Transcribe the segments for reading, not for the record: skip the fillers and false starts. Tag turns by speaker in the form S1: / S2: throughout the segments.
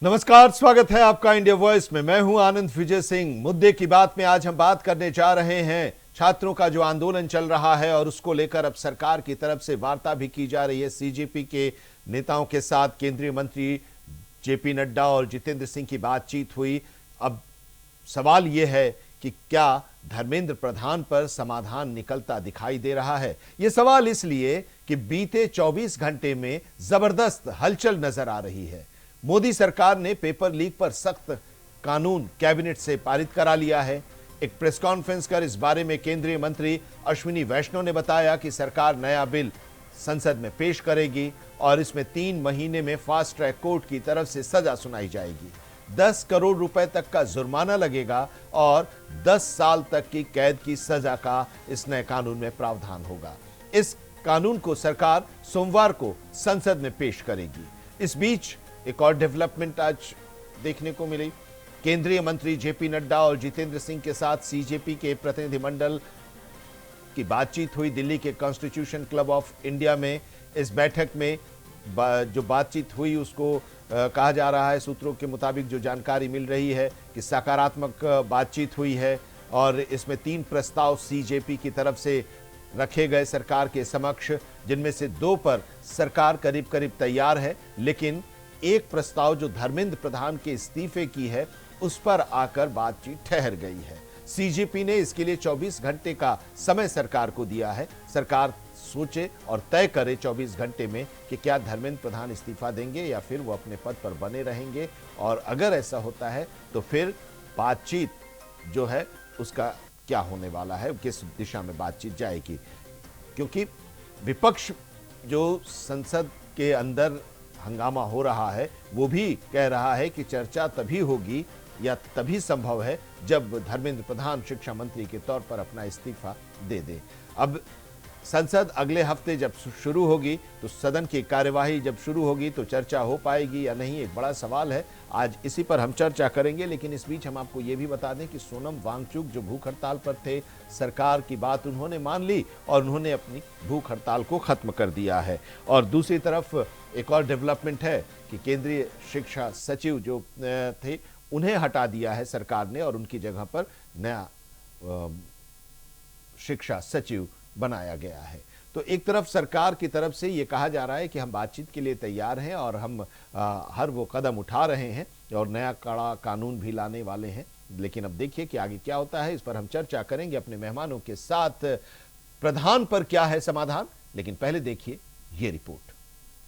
S1: नमस्कार, स्वागत है आपका इंडिया वॉइस में। मैं हूं आनंद विजय सिंह। मुद्दे की बात में आज हम बात करने जा रहे हैं छात्रों का जो आंदोलन चल रहा है और उसको लेकर अब सरकार की तरफ से वार्ता भी की जा रही है। सीजेपी के नेताओं के साथ केंद्रीय मंत्री जेपी नड्डा और जितेंद्र सिंह की बातचीत हुई। अब सवाल यह है कि क्या धर्मेंद्र प्रधान पर समाधान निकलता दिखाई दे रहा है। यह सवाल इसलिए कि बीते 24 घंटे में जबरदस्त हलचल नजर आ रही है। मोदी सरकार ने पेपर लीक पर सख्त कानून कैबिनेट से पारित करा लिया है। एक प्रेस कॉन्फ्रेंस कर इस बारे में केंद्रीय मंत्री अश्विनी वैष्णव ने बताया कि सरकार नया बिल संसद में पेश करेगी और इसमें 3 महीने में फास्ट ट्रैक कोर्ट की तरफ से सजा सुनाई जाएगी। 10 करोड़ रुपए तक का जुर्माना लगेगा और 10 साल तक की कैद की सजा का इस नए कानून में प्रावधान होगा। इस कानून को सरकार सोमवार को संसद में पेश करेगी। इस बीच एक और डेवलपमेंट आज देखने को मिली। केंद्रीय मंत्री जेपी नड्डा और जितेंद्र सिंह के साथ सीजेपी के प्रतिनिधिमंडल की बातचीत हुई दिल्ली के कॉन्स्टिट्यूशन क्लब ऑफ इंडिया में। इस बैठक में जो बातचीत हुई उसको कहा जा रहा है, सूत्रों के मुताबिक जो जानकारी मिल रही है कि सकारात्मक बातचीत हुई है और इसमें 3 प्रस्ताव सीजेपी की तरफ से रखे गए सरकार के समक्ष, जिनमें से 2 पर सरकार करीब करीब तैयार है, लेकिन एक प्रस्ताव जो धर्मेंद्र प्रधान के इस्तीफे की है उस पर आकर बातचीत ठहर गई है। सीजेपी ने इसके लिए 24 घंटे का समय सरकार को दिया है। सरकार सोचे और तय करे 24 घंटे में कि क्या धर्मेंद्र प्रधान इस्तीफा देंगे या फिर वो अपने पद पर बने रहेंगे, और अगर ऐसा होता है तो फिर बातचीत जो है उसका क्या होने वाला है, किस दिशा में बातचीत जाएगी। क्योंकि विपक्ष जो संसद के अंदर हंगामा हो रहा है वो भी कह रहा है कि चर्चा तभी होगी या तभी संभव है जब धर्मेंद्र प्रधान शिक्षा मंत्री के तौर पर अपना इस्तीफा दे दे। अब संसद अगले हफ्ते जब शुरू होगी तो सदन की कार्यवाही जब शुरू होगी तो चर्चा हो पाएगी या नहीं, एक बड़ा सवाल है। आज इसी पर हम चर्चा करेंगे, लेकिन इस बीच हम आपको ये भी बता दें कि सोनम वांगचुक जो भूख हड़ताल पर थे, सरकार की बात उन्होंने मान ली और उन्होंने अपनी भूख हड़ताल को खत्म कर दिया है। और दूसरी तरफ एक और डेवलपमेंट है कि केंद्रीय शिक्षा सचिव जो थे उन्हें हटा दिया है सरकार ने और उनकी जगह पर नया शिक्षा सचिव बनाया गया है। तो एक तरफ सरकार की तरफ से ये कहा जा रहा है कि हम बातचीत के लिए तैयार हैं और हम हर वो कदम उठा रहे हैं और नया कड़ा कानून भी लाने वाले हैं, लेकिन अब देखिए कि आगे क्या होता है। इस पर हम चर्चा करेंगे अपने मेहमानों के साथ। प्रधान पर क्या है समाधान, लेकिन पहले देखिए ये रिपोर्ट।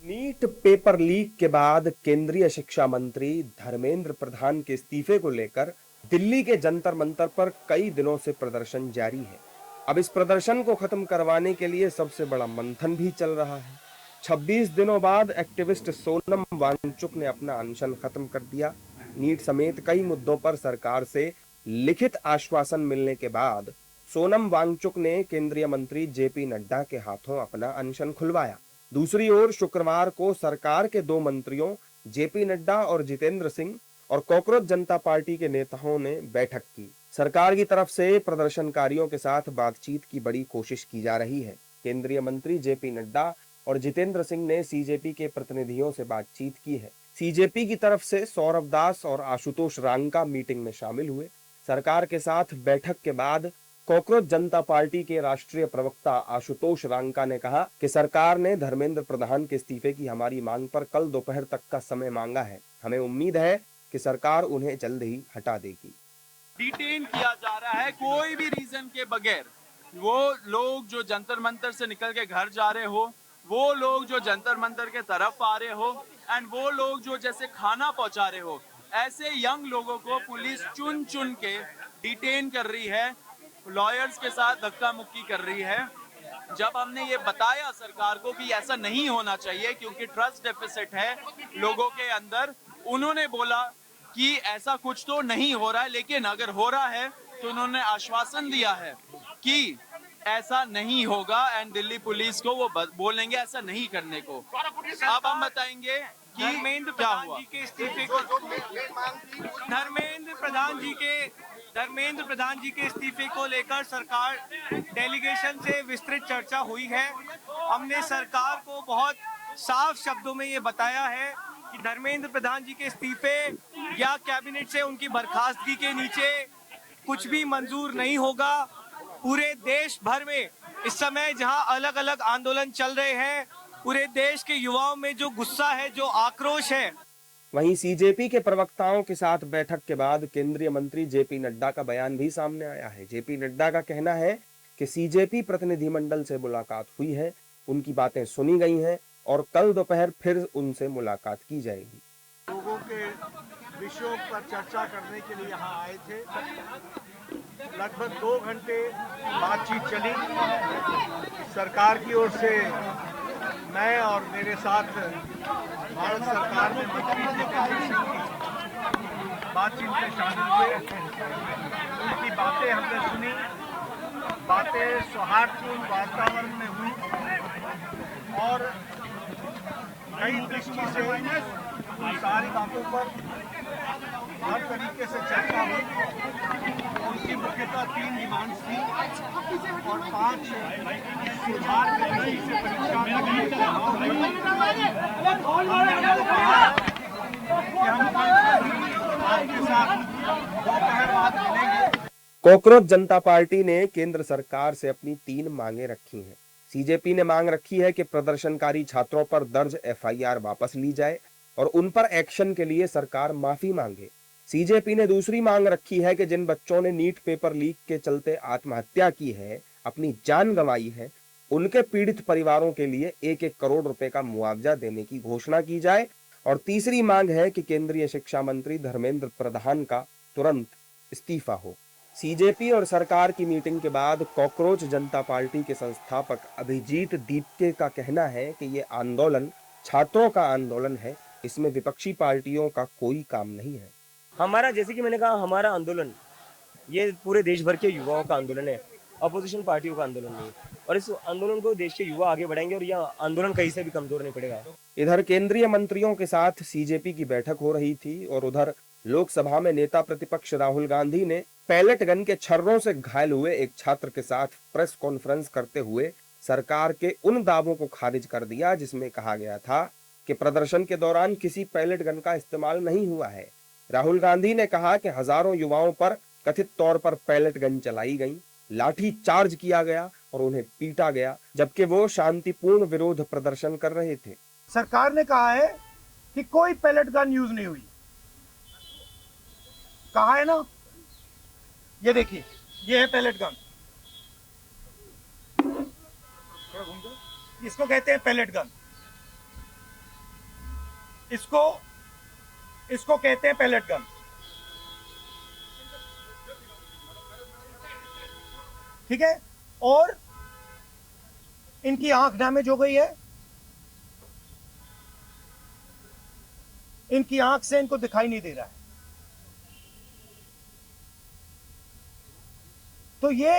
S2: नीट पेपर लीक के बाद केंद्रीय शिक्षा मंत्री धर्मेंद्र प्रधान के इस्तीफे को लेकर दिल्ली के जंतर मंतर पर कई दिनों से प्रदर्शन जारी है। अब इस प्रदर्शन को खत्म करवाने के लिए सबसे बड़ा मंथन भी चल रहा है। 26 दिनों बाद एक्टिविस्ट सोनम वांगचुक ने अपना अनशन खत्म कर दिया। नीट समेत कई मुद्दों पर सरकार से लिखित आश्वासन मिलने के बाद सोनम वांगचुक ने केंद्रीय मंत्री जेपी नड्डा के हाथों अपना अनशन खुलवाया। दूसरी ओर शुक्रवार को सरकार के 2 मंत्रियों जेपी नड्डा और जितेंद्र सिंह और कॉकरोच जनता पार्टी के नेताओं ने बैठक की। सरकार की तरफ से प्रदर्शनकारियों के साथ बातचीत की बड़ी कोशिश की जा रही है। केंद्रीय मंत्री जेपी नड्डा और जितेंद्र सिंह ने सीजेपी के प्रतिनिधियों से बातचीत की है। सीजेपी की तरफ से सौरभ दास और आशुतोष रांका मीटिंग में शामिल हुए। सरकार के साथ बैठक के बाद कॉकरोच जनता पार्टी के राष्ट्रीय प्रवक्ता आशुतोष रांका ने कहा कि सरकार ने धर्मेंद्र प्रधान के इस्तीफे की हमारी मांग पर कल दोपहर तक का समय मांगा है। हमें उम्मीद है कि सरकार उन्हें जल्द ही हटा देगी।
S3: डिटेन किया जा रहा है कोई भी रीजन के बगैर। वो लोग जो जंतर मंतर से निकल के घर जा रहे हो, वो लोग जो जंतर मंतर के तरफ आ रहे हो, एंड वो लोग जो जैसे खाना पहुंचा रहे हो, ऐसे यंग लोगों को पुलिस चुन चुन के डिटेन कर रही है, लॉयर्स के साथ धक्का मुक्की कर रही है। जब हमने ये बताया सरकार को कि ऐसा नहीं होना चाहिए क्योंकि ट्रस्ट डेफिसिट है लोगों के अंदर, उन्होंने बोला कि ऐसा कुछ तो नहीं हो रहा है, लेकिन अगर हो रहा है तो उन्होंने आश्वासन दिया है कि ऐसा नहीं होगा एंड दिल्ली पुलिस को वो बोलेंगे ऐसा नहीं करने को। अब हम बताएंगे कि
S4: धर्मेंद्र
S3: क्या
S4: प्रधान
S3: हुआ।
S4: जी के इस्तीफे को धर्मेंद्र प्रधान जी के इस्तीफे को लेकर सरकार डेलीगेशन से विस्तृत चर्चा हुई है। हमने सरकार को बहुत साफ शब्दों में ये बताया है कि धर्मेंद्र प्रधान जी के इस्तीफे या कैबिनेट से उनकी बर्खास्तगी के नीचे कुछ भी मंजूर नहीं होगा। पूरे देश भर में इस समय जहां अलग अलग आंदोलन चल रहे हैं, पूरे देश के युवाओं में जो गुस्सा है, जो आक्रोश है।
S2: वहीं सीजेपी के प्रवक्ताओं के साथ बैठक के बाद केंद्रीय मंत्री जेपी नड्डा का बयान भी सामने आया है। जेपी नड्डा का कहना है कि सीजेपी प्रतिनिधिमंडल से मुलाकात हुई है, उनकी बातें सुनी गई हैं और कल दोपहर फिर उनसे मुलाकात की जाएगी।
S5: लोगों के विषयों पर चर्चा करने के लिए यहाँ आए थे। लगभग 2 घंटे बातचीत चली। सरकार की ओर से मैं और मेरे साथ भारत सरकार में मंत्री जितेंद्र सिंह की बातचीत में शामिल हुए। उनकी बातें हमने सुनी। बातें सौहार्दपूर्ण वातावरण में हुई और नई दृष्टि से उन सारी बातों पर हर तरीके से चर्चा हुई। उनकी मुख्यतः 3 डिमांड्स थी और 5 सुधार की दृष्टि से परीक्षा आपके साथ दोपहर बाद मिलेंगे।
S2: कॉकरोच जनता पार्टी ने केंद्र सरकार से अपनी 3 मांगे रखी हैं। सीजेपी ने मांग रखी है कि प्रदर्शनकारी छात्रों पर दर्ज एफआईआर वापस ली जाए और उन पर एक्शन के लिए सरकार माफी मांगे। सीजेपी ने दूसरी मांग रखी है कि जिन बच्चों ने नीट पेपर लीक के चलते आत्महत्या की है, अपनी जान गंवाई है, उनके पीड़ित परिवारों के लिए 1-1 करोड़ रुपए का मुआवजा देने की घोषणा की जाए। और तीसरी मांग है कि केंद्रीय शिक्षा मंत्री धर्मेंद्र प्रधान का तुरंत इस्तीफा हो। सीजेपी और सरकार की मीटिंग के बाद कॉकरोच जनता पार्टी के संस्थापक अभिजीत दीपके का कहना है कि ये आंदोलन छात्रों का आंदोलन है, इसमें विपक्षी पार्टियों का कोई काम नहीं है।
S6: हमारा, जैसे कि मैंने कहा, हमारा आंदोलन ये पूरे देश भर के युवाओं का आंदोलन है, अपोजिशन पार्टियों का आंदोलन नहीं है। और इस आंदोलन को देश के युवा आगे बढ़ाएंगे और यह आंदोलन कहीं से भी कमजोर नहीं पड़ेगा।
S2: इधर केंद्रीय मंत्रियों के साथ सीजेपी की बैठक हो रही थी और उधर लोकसभा में नेता प्रतिपक्ष राहुल गांधी ने पैलेट गन के छर्रों से घायल हुए एक छात्र के साथ प्रेस कॉन्फ्रेंस करते हुए सरकार के उन दावों को खारिज कर दिया जिसमें कहा गया था कि प्रदर्शन के दौरान किसी पैलेट गन का इस्तेमाल नहीं हुआ है। राहुल गांधी ने कहा कि हजारों युवाओं पर कथित तौर पर पैलेट गन चलाई गई, लाठी चार्ज किया गया और उन्हें पीटा गया, जबकि वो शांतिपूर्ण विरोध प्रदर्शन कर रहे थे।
S5: सरकार ने कहा है कि कोई पैलेट गन यूज नहीं हुई। कहा है ना, ये देखिए, ये है पैलेट गन, इसको कहते हैं पैलेट गन, इसको कहते हैं पैलेट गन। ठीक है, और इनकी आंख डैमेज हो गई है, इनकी आंख से इनको दिखाई नहीं दे रहा है। तो ये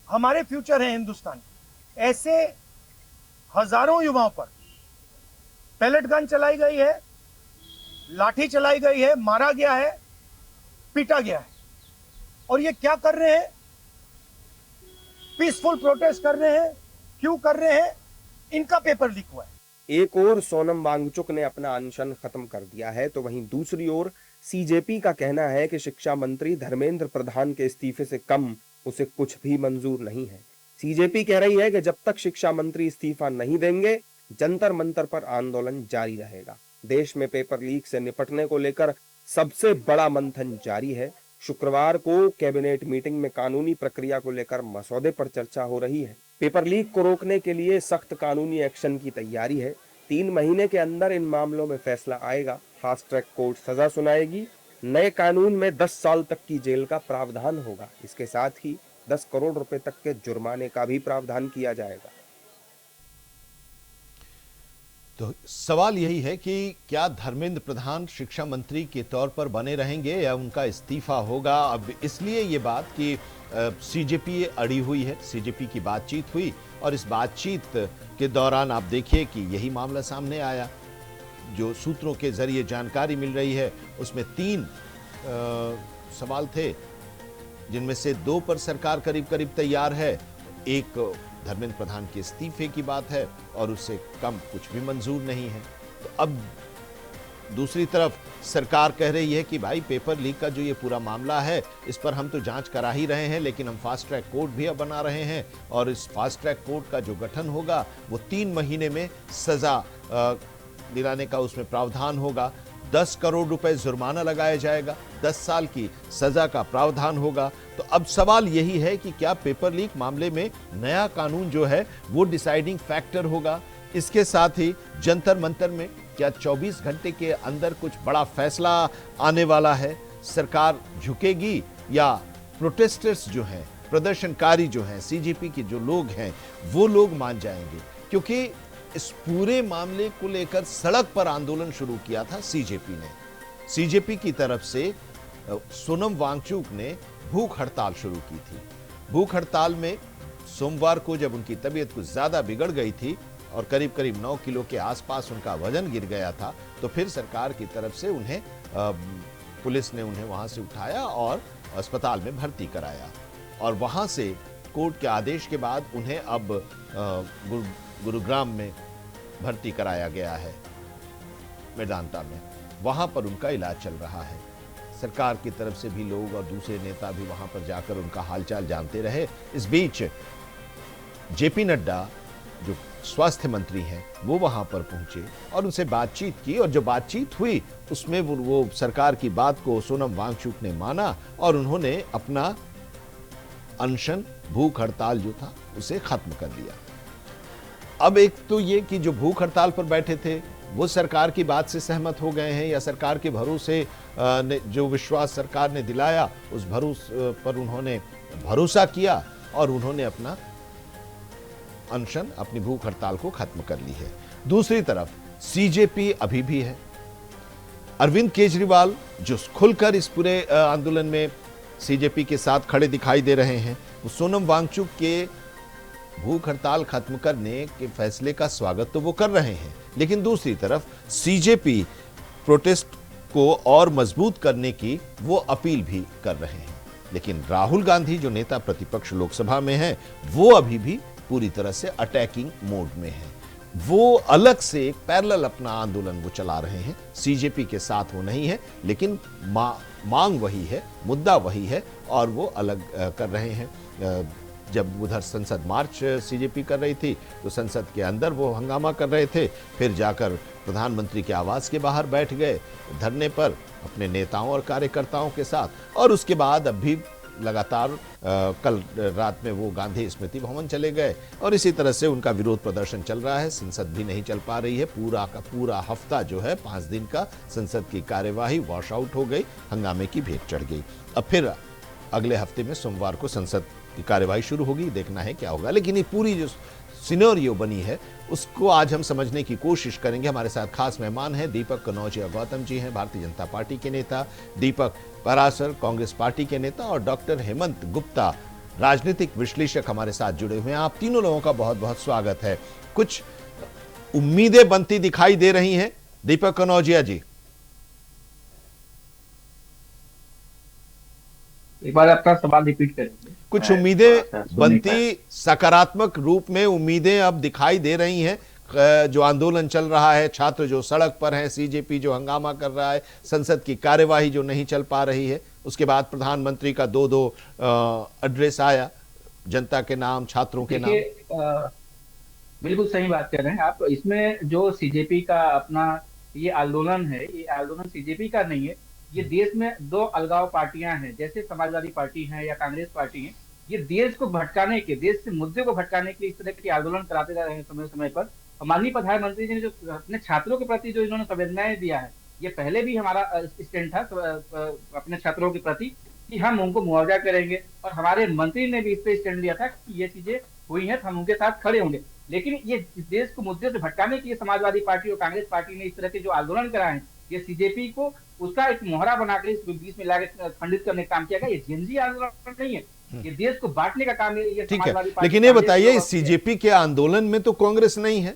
S5: हमारे फ्यूचर है हिंदुस्तान। ऐसे हजारों युवाओं पर पैलेट गन चलाई गई है, लाठी चलाई गई है, मारा गया है, पीटा गया है। और ये क्या कर रहे हैं? पीसफुल प्रोटेस्ट कर रहे हैं। क्यों कर रहे हैं? इनका पेपर लीक हुआ है।
S2: एक ओर सोनम वांगचुक ने अपना अनशन खत्म कर दिया है, तो वहीं दूसरी ओर सीजेपी का कहना है कि शिक्षा मंत्री धर्मेंद्र प्रधान के इस्तीफे से कम उसे कुछ भी मंजूर नहीं है। सीजेपी कह रही है कि जब तक शिक्षा मंत्री इस्तीफा नहीं देंगे, जंतर मंतर पर आंदोलन जारी रहेगा। देश में पेपर लीक से निपटने को लेकर सबसे बड़ा मंथन जारी है। शुक्रवार को कैबिनेट मीटिंग में कानूनी प्रक्रिया को लेकर मसौदे पर चर्चा हो रही है। पेपर लीक को रोकने के लिए सख्त कानूनी एक्शन की तैयारी है। 3 महीने के अंदर इन मामलों में फैसला आएगा। फास्ट ट्रैक कोर्ट सजा सुनाएगी। नए कानून में 10 साल तक की जेल का प्रावधान होगा। इसके साथ ही 10 करोड़ रुपए तक के जुर्माने का भी प्रावधान किया जाएगा।
S1: तो सवाल यही है कि क्या धर्मेंद्र प्रधान शिक्षा मंत्री के तौर पर बने रहेंगे या उनका इस्तीफा होगा। अब इसलिए ये बात कि सीजेपी अड़ी हुई है, सीजेपी की बातचीत हुई और इस बातचीत के दौरान आप देखिए कि यही मामला सामने आया। जो सूत्रों के जरिए जानकारी मिल रही है उसमें 3 सवाल थे, जिनमें से 2 पर सरकार करीब करीब तैयार है। एक धर्मेंद्र प्रधान के इस्तीफे की बात है और उससे कम कुछ भी मंजूर नहीं है। तो अब दूसरी तरफ सरकार कह रही है कि भाई पेपर लीक का जो ये पूरा मामला है इस पर हम तो जांच करा ही रहे हैं, लेकिन हम फास्ट ट्रैक कोर्ट भी अब बना रहे हैं और इस फास्ट ट्रैक कोर्ट का जो गठन होगा वो 3 महीने में सजा दिलाने का उसमें प्रावधान होगा। 10 करोड़ रुपए जुर्माना लगाया जाएगा, 10 साल की सजा का प्रावधान होगा। तो अब सवाल यही है कि क्या पेपर लीक मामले में नया कानून जो है वो डिसाइडिंग फैक्टर होगा। इसके साथ ही जंतर मंतर में क्या 24 घंटे के अंदर कुछ बड़ा फैसला आने वाला है, सरकार झुकेगी या प्रोटेस्टर्स जो हैं, प्रदर्शनकारी जो हैं, सीजेपी के जो लोग हैं वो लोग मान जाएंगे। क्योंकि इस पूरे मामले को लेकर सड़क पर आंदोलन शुरू किया था सीजेपी ने। सीजेपी की तरफ से सोनम वांगचुक ने भूख हड़ताल शुरू की थी। भूख हड़ताल में सोमवार को जब उनकी तबीयत कुछ ज्यादा बिगड़ गई थी और करीब करीब 9 किलो के आसपास उनका वजन गिर गया था, तो फिर सरकार की तरफ से उन्हें पुलिस ने उन्हें वहां से उठाया और अस्पताल में भर्ती कराया और वहां से कोर्ट के आदेश के बाद उन्हें अब गुरुग्राम में भर्ती कराया गया है, मेदांता में। वहां पर उनका इलाज चल रहा है। सरकार की तरफ से भी लोग और दूसरे नेता भी वहां पर जाकर उनका हालचाल जानते रहे। इस बीच जेपी नड्डा जो स्वास्थ्य मंत्री हैं वो वहां पर पहुंचे और उनसे बातचीत की और जो बातचीत हुई उसमें वो सरकार की बात को सोनम वांगचुक ने माना और उन्होंने अपना अनशन, भूख हड़ताल जो था उसे खत्म कर दिया। अब एक तो ये कि जो भूख हड़ताल पर बैठे थे वो सरकार की बात से सहमत हो गए हैं या सरकार के भरोसे जो विश्वास सरकार ने दिलाया उस भरोसे पर उन्होंने भरोसा किया और उन्होंने अपना अनशन, अपनी भूख हड़ताल को खत्म कर ली है। दूसरी तरफ सीजेपी अभी भी है। अरविंद केजरीवाल जो खुलकर इस पूरे आंदोलन में सीजेपी के साथ खड़े दिखाई दे रहे हैं, वो सोनम वांगचुक के भूख हड़ताल खत्म करने के फैसले का स्वागत तो वो कर रहे हैं, लेकिन दूसरी तरफ सीजेपी प्रोटेस्ट को और मजबूत करने की वो अपील भी कर रहे हैं। लेकिन राहुल गांधी जो नेता प्रतिपक्ष लोकसभा में हैं, वो अभी भी पूरी तरह से अटैकिंग मोड में है। वो अलग से एक पैरेलल अपना आंदोलन वो चला रहे हैं, सीजेपी के साथ वो नहीं है, लेकिन मांग वही है, मुद्दा वही है और वो अलग कर रहे हैं। जब उधर संसद मार्च सीजेपी कर रही थी तो संसद के अंदर वो हंगामा कर रहे थे, फिर जाकर प्रधानमंत्री के आवास के बाहर बैठ गए धरने पर अपने नेताओं और कार्यकर्ताओं के साथ, और उसके बाद अब भी लगातार कल रात में वो गांधी स्मृति भवन चले गए और इसी तरह से उनका विरोध प्रदर्शन चल रहा है। संसद भी नहीं चल पा रही है, पूरा का पूरा हफ्ता जो है 5 दिन का संसद की कार्यवाही वॉश आउट हो गई, हंगामे की भेंट चढ़ गई। अब फिर अगले हफ्ते में सोमवार को संसद की कार्यवाही शुरू होगी, देखना है क्या होगा। लेकिन ये पूरी जो सिनेरियो बनी है उसको आज हम समझने की कोशिश करेंगे। हमारे साथ खास मेहमान हैं दीपक कनौजिया गौतम जी हैं, भारतीय जनता पार्टी के नेता, दीपक परासर कांग्रेस पार्टी के नेता और डॉक्टर हेमंत गुप्ता राजनीतिक विश्लेषक हमारे साथ जुड़े हुए हैं। आप तीनों लोगों का बहुत बहुत स्वागत है। कुछ उम्मीदें बनती दिखाई दे रही हैं, दीपक कनौजिया जी।
S7: एक बार आपका सवाल रिपीट करेंगे।
S1: कुछ उम्मीदें बनती, सकारात्मक रूप में उम्मीदें अब दिखाई दे रही हैं। जो आंदोलन चल रहा है, छात्र जो सड़क पर हैं, सीजेपी जो हंगामा कर रहा है, संसद की कार्यवाही जो नहीं चल पा रही है, उसके बाद प्रधानमंत्री का दो एड्रेस आया जनता के नाम, छात्रों के नाम।
S7: बिल्कुल सही बात कर रहे हैं आप। इसमें जो सीजेपी का अपना ये आंदोलन है, ये आंदोलन सीजेपी का नहीं है। ये देश में 2 अलगाव पार्टियां हैं, जैसे समाजवादी पार्टी है या कांग्रेस पार्टी है। ये देश को भटकाने के, देश से मुद्दे को भटकाने के इस तरह के आंदोलन कराते जा रहे हैं समय समय पर। माननीय प्रधानमंत्री जी ने जो अपने छात्रों के प्रति जो इन्होंने संवेदनाएं दिया है, ये पहले भी हमारा स्टैंड था अपने छात्रों के प्रति कि हम उनको मुआवजा करेंगे, और हमारे मंत्री ने भी इस पे स्टैंड लिया था कि ये चीजें हुई हैं तो हम उनके साथ खड़े होंगे। लेकिन ये इस देश को मुद्दे से भटकाने के लिए समाजवादी पार्टी और कांग्रेस पार्टी ने इस तरह के जो आंदोलन कराए हैं, ये सीजेपी को उसका एक मोहरा बनाकर इस बीच में लाके खंडित करने का काम किया गया। ये जेनजी आंदोलन नहीं है, ये देश को बांटने का काम है। ये
S1: ठीक है, लेकिन ये बताइए सीजेपी के आंदोलन में तो कांग्रेस नहीं है,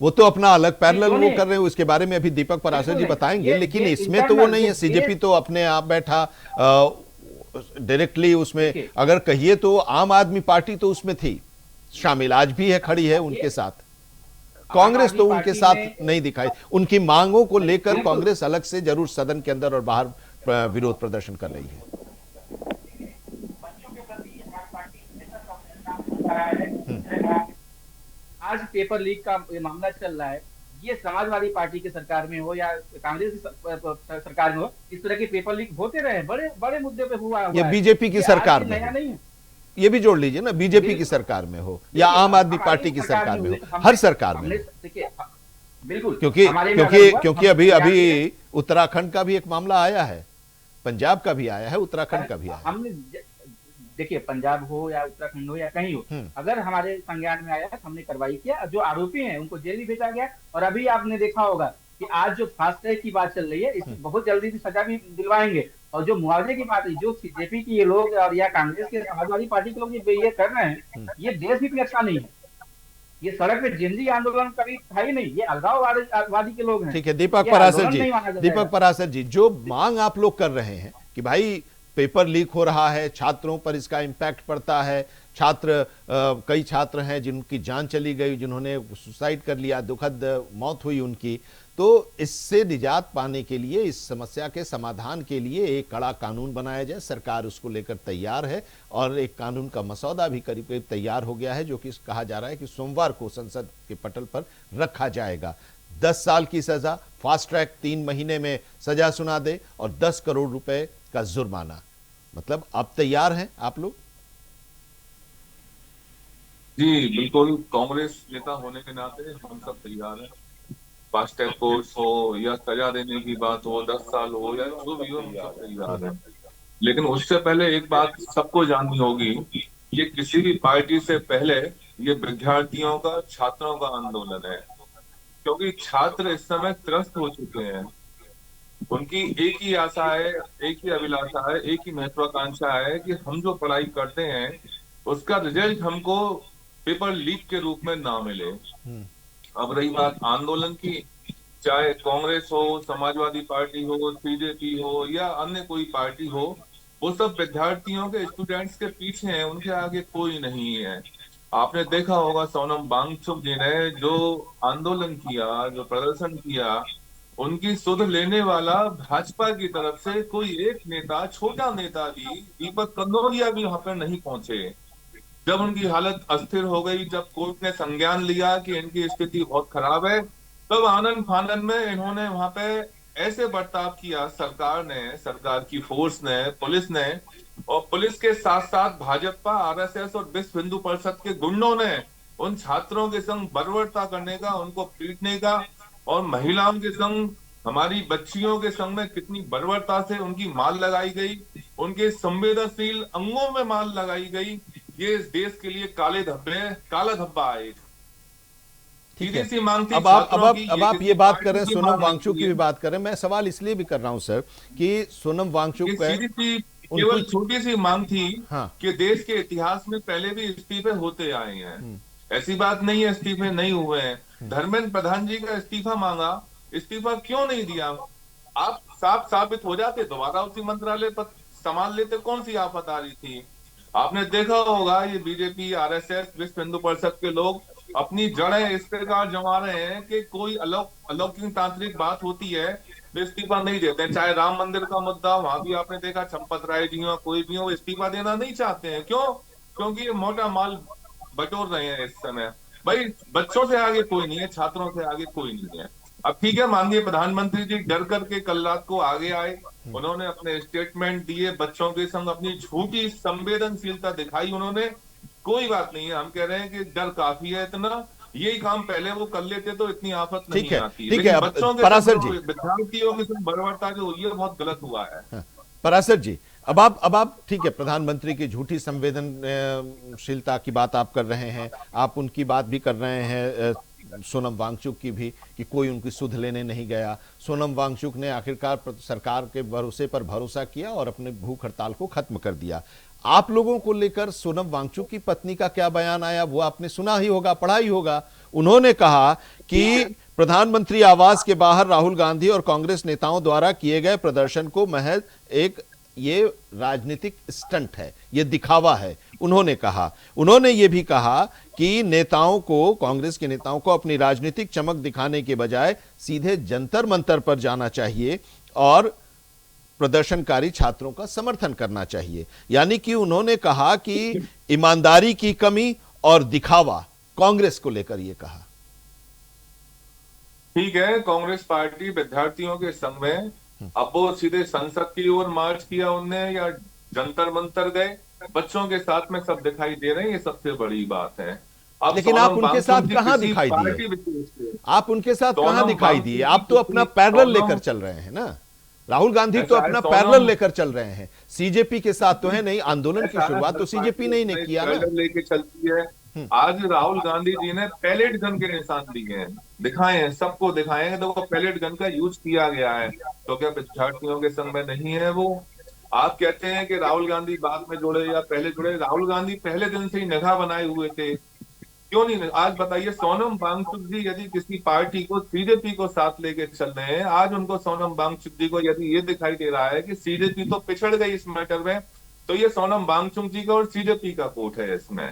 S1: वो तो अपना अलग पैरेलल वो कर रहे हैं, उसके बारे में अभी दीपक परासर जी बताएंगे। लेकिन इसमें तो वो नहीं है, सीजेपी तो अपने आप बैठा डायरेक्टली उसमें। अगर कहिए तो आम आदमी पार्टी तो उसमें थी शामिल, आज भी है, खड़ी है उनके साथ। कांग्रेस तो
S7: आम आदमी
S1: उनके
S7: पार्टी
S1: साथ
S7: में-
S1: नहीं दिखाई, उनकी मांगों को लेकर
S7: बिल्कुल।
S1: कांग्रेस अलग से जरूर सदन के अंदर और बाहर विरोध प्रदर्शन कर रही है।
S7: आज पेपर लीक का ये मामला चल रहा है, ये समाजवादी पार्टी की सरकार में हो या कांग्रेस की सरकार में हो, इस तरह के पेपर लीक होते रहे, बड़े बड़े मुद्दे पे हुआ
S1: ये
S7: है।
S1: बीजेपी की
S7: ये आज
S1: सरकार
S7: ये
S1: में
S7: नया
S1: हो।
S7: नहीं है।
S1: ये भी जोड़ लीजिए ना, बीजेपी की सरकार में हो या आम आदमी पार्टी की सरकार में हो, हर सरकार में हो।
S7: देखिए बिल्कुल,
S1: क्योंकि
S7: हमारे में
S1: क्योंकि
S7: अगर हुआ,
S1: क्योंकि
S7: हम
S1: अभी
S7: पंजाब
S1: अभी
S7: में-
S1: उत्तराखंड का भी एक मामला आया है, पंजाब का भी आया है, उत्तराखंड का भी आया है।
S7: हमने देखिए पंजाब हो या उत्तराखंड हो या कहीं हो, अगर हमारे संज्ञान में आया तो हमने कार्रवाई किया, जो आरोपी हैं उनको जेल भी भेजा गया। और अभी आपने देखा होगा कि आज जो फास्ट ट्रैक की बात चल रही है, इसमें बहुत जल्दी भी सजा भी दिलवाएंगे। और जो मुआवजे की बात है, जो बीजेपी के ये लोग और या कांग्रेस के समाजवादी पार्टी के लोग ये कर रहे हैं, ये देश भी अच्छा नहीं है। ये सड़क पे जिंदगी आंदोलन कभी था ही नहीं, ये अलगाववादी के लोग हैं।
S1: ठीक है दीपक
S7: ये
S1: पराशर
S7: आंदोलन
S1: जी,
S7: नहीं माना जाता
S1: दीपक
S7: है।
S1: पराशर जी, जो मांग आप लोग कर रहे हैं कि भाई पेपर लीक हो रहा है, छात्रों पर इसका इम्पैक्ट पड़ता है, कई छात्र हैं जिनकी जान चली गई, जिन्होंने सुसाइड कर लिया, दुखद मौत हुई उनकी, तो इससे निजात पाने के लिए, इस समस्या के समाधान के लिए एक कड़ा कानून बनाया जाए। सरकार उसको लेकर तैयार है और एक कानून का मसौदा भी करीब करीब तैयार हो गया है, जो कि कहा जा रहा है कि सोमवार को संसद के पटल पर रखा जाएगा। 10 साल की सजा, फास्ट ट्रैक 3 महीने में सजा सुना दे और 10 करोड़ रुपए का जुर्माना। मतलब अब तैयार हैं आप लोग?
S8: जी बिल्कुल, कांग्रेस नेता होने के नाते हम सब तैयार हैं। फास्ट ट्रैक कोर्स हो या सजा देने की बात हो, 10 साल हो या जो भी हो, हम सब तैयार हैं। लेकिन उससे पहले एक बात सबको जाननी होगी, ये किसी भी पार्टी से पहले ये विद्यार्थियों का, छात्रों का आंदोलन है। क्योंकि छात्र इस समय त्रस्त हो चुके हैं। उनकी एक ही आशा है, एक ही अभिलाषा है, एक ही महत्वाकांक्षा है कि हम जो पढ़ाई करते हैं उसका रिजल्ट हमको पेपर लीक के रूप में ना मिले। अब रही बात आंदोलन की, चाहे कांग्रेस हो, समाजवादी पार्टी हो, सीजेपी हो या अन्य कोई पार्टी हो, वो सब विद्यार्थियों के, स्टूडेंट्स के पीछे हैं, उनके आगे कोई नहीं है। आपने देखा होगा सोनम वांगचुक जी ने जो आंदोलन किया, जो प्रदर्शन किया, उनकी सुध लेने वाला भाजपा की तरफ से कोई एक नेता, छोटा नेता भी, दीपक कंदोरिया भी वहां पर नहीं पहुंचे। जब उनकी हालत अस्थिर हो गई, जब कोर्ट ने संज्ञान लिया कि इनकी स्थिति बहुत खराब है, तब आनन फानन में इन्होंने वहां पे ऐसे बर्ताव किया, सरकार ने, सरकार की फोर्स ने, पुलिस ने, और पुलिस के साथ साथ भाजपा, आरएसएस और विश्व हिंदू परिषद के गुंडों ने उन छात्रों के संग बर्बरता करने का, उनको पीटने का, और महिलाओं के संग, हमारी बच्चियों के संग में कितनी बर्बरता से उनकी माल लगाई गई, उनके संवेदनशील अंगों में माल लगाई गई। ये इस देश के लिए काला धब्बा है।
S1: ठीक है,
S8: सी मांग थी
S1: अब आप ये बात
S8: पार्टी
S1: कर रहे हैं,
S8: की
S1: सोनम
S8: मांग
S1: वांगचुक की
S8: है।
S1: भी बात कर रहे हैं। मैं सवाल इसलिए भी कर रहा हूं सर कि सोनम वांगचुक
S8: केवल छोटी सी मांग थी
S1: हाँ।
S8: कि देश के इतिहास में पहले भी इस्तीफे होते आए हैं, ऐसी बात नहीं है इस्तीफे नहीं हुए हैं। धर्मेंद्र प्रधान जी का इस्तीफा मांगा, इस्तीफा क्यों नहीं दिया? आप साफ साबित हो जाते, दोबारा उसी मंत्रालय पर संभाल लेते, कौन सी आफत आ रही थी? आपने देखा होगा ये बीजेपी, आरएसएस, विश्व हिंदू परिषद के लोग अपनी जड़ें इस प्रकार जमा रहे हैं कि कोई अलौकिक तांत्रिक बात होती है तो इस्तीफा नहीं देते हैं। चाहे राम मंदिर का मुद्दा, वहां भी आपने देखा चंपत राय जी हो, कोई भी हो, इस्तीफा देना नहीं चाहते हैं। क्यों? क्योंकि ये मोटा माल बटोर रहे हैं इस समय। भाई बच्चों से आगे कोई नहीं है, छात्रों से आगे कोई नहीं है। अब ठीक है, माननीय प्रधानमंत्री जी डर करके कल रात को आगे आए, उन्होंने अपने स्टेटमेंट दिए, बच्चों के संग अपनी झूठी संवेदनशीलता दिखाई उन्होंने। कोई बात नहीं है, हम कह रहे हैं कि डर काफी है, इतना यही काम पहले वो कर लेते तो इतनी आफत नहीं आती।
S1: ठीक है, अब
S8: बच्चों के
S1: पराशर जी,
S8: विद्यार्थियों की बर्बरता जो हुई है बहुत गलत हुआ है।
S1: पराशर जी, अब आप ठीक है, प्रधानमंत्री की झूठी संवेदनशीलता की बात आप कर रहे हैं, आप उनकी बात भी कर रहे हैं, सोनम वांगचुक की भी, कि कोई उनकी सुध लेने नहीं गया। सोनम वांगचुक ने आखिरकार सरकार के भरोसे पर भरोसा किया और अपने भूख हड़ताल को खत्म कर दिया। आप लोगों को लेकर सोनम वांगचुक की पत्नी का क्या बयान आया, वो आपने सुना ही होगा, पढ़ा ही होगा। उन्होंने कहा कि प्रधानमंत्री आवास के बाहर राहुल गांधी और कांग्रेस नेताओं द्वारा किए गए प्रदर्शन को महज एक ये राजनीतिक स्टंट है, ये दिखावा है। उन्होंने कहा। उन्होंने ये भी कहा कि नेताओं को, कांग्रेस के नेताओं को अपनी राजनीतिक चमक दिखाने के बजाय सीधे जंतर मंतर पर जाना चाहिए और प्रदर्शनकारी छात्रों का समर्थन करना चाहिए। यानी कि उन्होंने कहा कि ईमानदारी की कमी और दिखावा कांग्रेस को लेकर यह कहा।
S8: ठीक है, कांग्रेस पार्टी विद्यार्थियों के संग में, अब वो सीधे संसद की ओर मार्च किया उनने या जंतर मंतर गए, बच्चों के साथ में सब दिखाई दे रहे हैं, ये सबसे बड़ी बात है। अब
S1: लेकिन आप उनके साथ कहां दिखाई दिए? आप उनके साथ कहां दिखाई दिए? आप तो अपना पैरेलल लेकर चल रहे हैं ना। राहुल गांधी तो अपना पैरेलल लेकर चल रहे हैं, सीजेपी के साथ तो है नहीं। आंदोलन की शुरुआत तो सीजेपी ने किया ना,
S8: लेके चलती है। आज राहुल गांधी जी ने पैलेट गन के निशान दिए हैं, दिखाए हैं, सबको दिखाएंगे तो वो पैलेट गन का यूज किया गया है। तो क्या विद्यार्थियों के संग में नहीं है वो? आप कहते हैं कि राहुल गांधी बाद में जुड़े या पहले जुड़े, राहुल गांधी पहले दिन से ही निगाह बनाए हुए थे, क्यों नहीं? आज बताइए, सोनम वांगचुक जी यदि किसी पार्टी को, सीजेपी को साथ लेके चल रहे हैं, आज उनको, सोनम वांगचुक जी को यदि ये दिखाई दे रहा है कि सीजेपी तो पिछड़ गई इस मैटर में, तो ये सोनम वांगचुक जी का और सीजेपी का कोट है इसमें।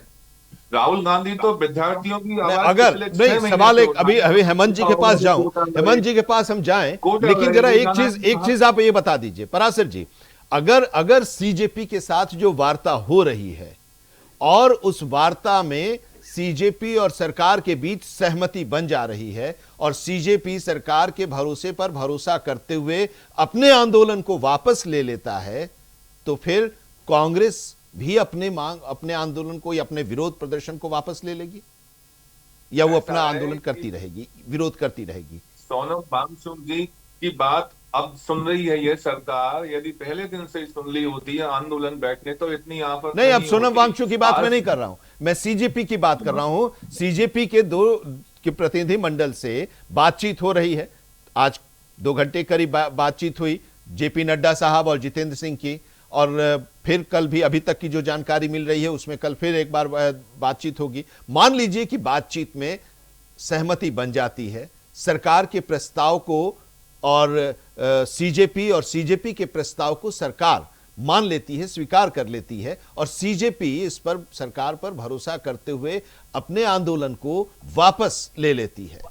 S8: राहुल गांधी तो विद्यार्थियों की आवाज,
S1: अगर नहीं, सवाल एक, अभी हेमंत जी के पास जाऊं, हेमंत जी के पास हम जाएं, लेकिन जरा एक चीज आप ये बता दीजिए पराशर जी, अगर सीजेपी के साथ जो वार्ता हो रही है और उस वार्ता में सीजेपी और सरकार के बीच सहमति बन जा रही है और सीजेपी सरकार के भरोसे पर भरोसा करते हुए अपने आंदोलन को वापस ले लेता है, तो फिर कांग्रेस भी अपने आंदोलन को या अपने विरोध प्रदर्शन को वापस ले लेगी या वो अपना आंदोलन करती रहेगी, विरोध करती रहेगी?
S8: सोनम वांगचुक जी की बात अब सुन रही है ये सरकार, यदि पहले दिन से ही सुन ली होती है आंदोलन बैठने तो इतनी आफत
S1: नहीं। अब सोनम वांगचुक की बात मैं नहीं कर रहा हूं, मैं सीजेपी की बात कर रहा हूं। सीजेपी के के प्रतिनिधि मंडल से बातचीत हो रही है, आज 2 घंटे करीब बातचीत हुई जेपी नड्डा साहब और जितेंद्र सिंह की, और फिर कल भी अभी तक की जो जानकारी मिल रही है उसमें कल फिर एक बार बातचीत होगी। मान लीजिए कि बातचीत में सहमति बन जाती है, सरकार के प्रस्ताव को और सीजेपी और सीजेपी के प्रस्ताव को सरकार मान लेती है, स्वीकार कर लेती है, और सीजेपी इस पर, सरकार पर भरोसा करते हुए अपने आंदोलन को वापस ले लेती है,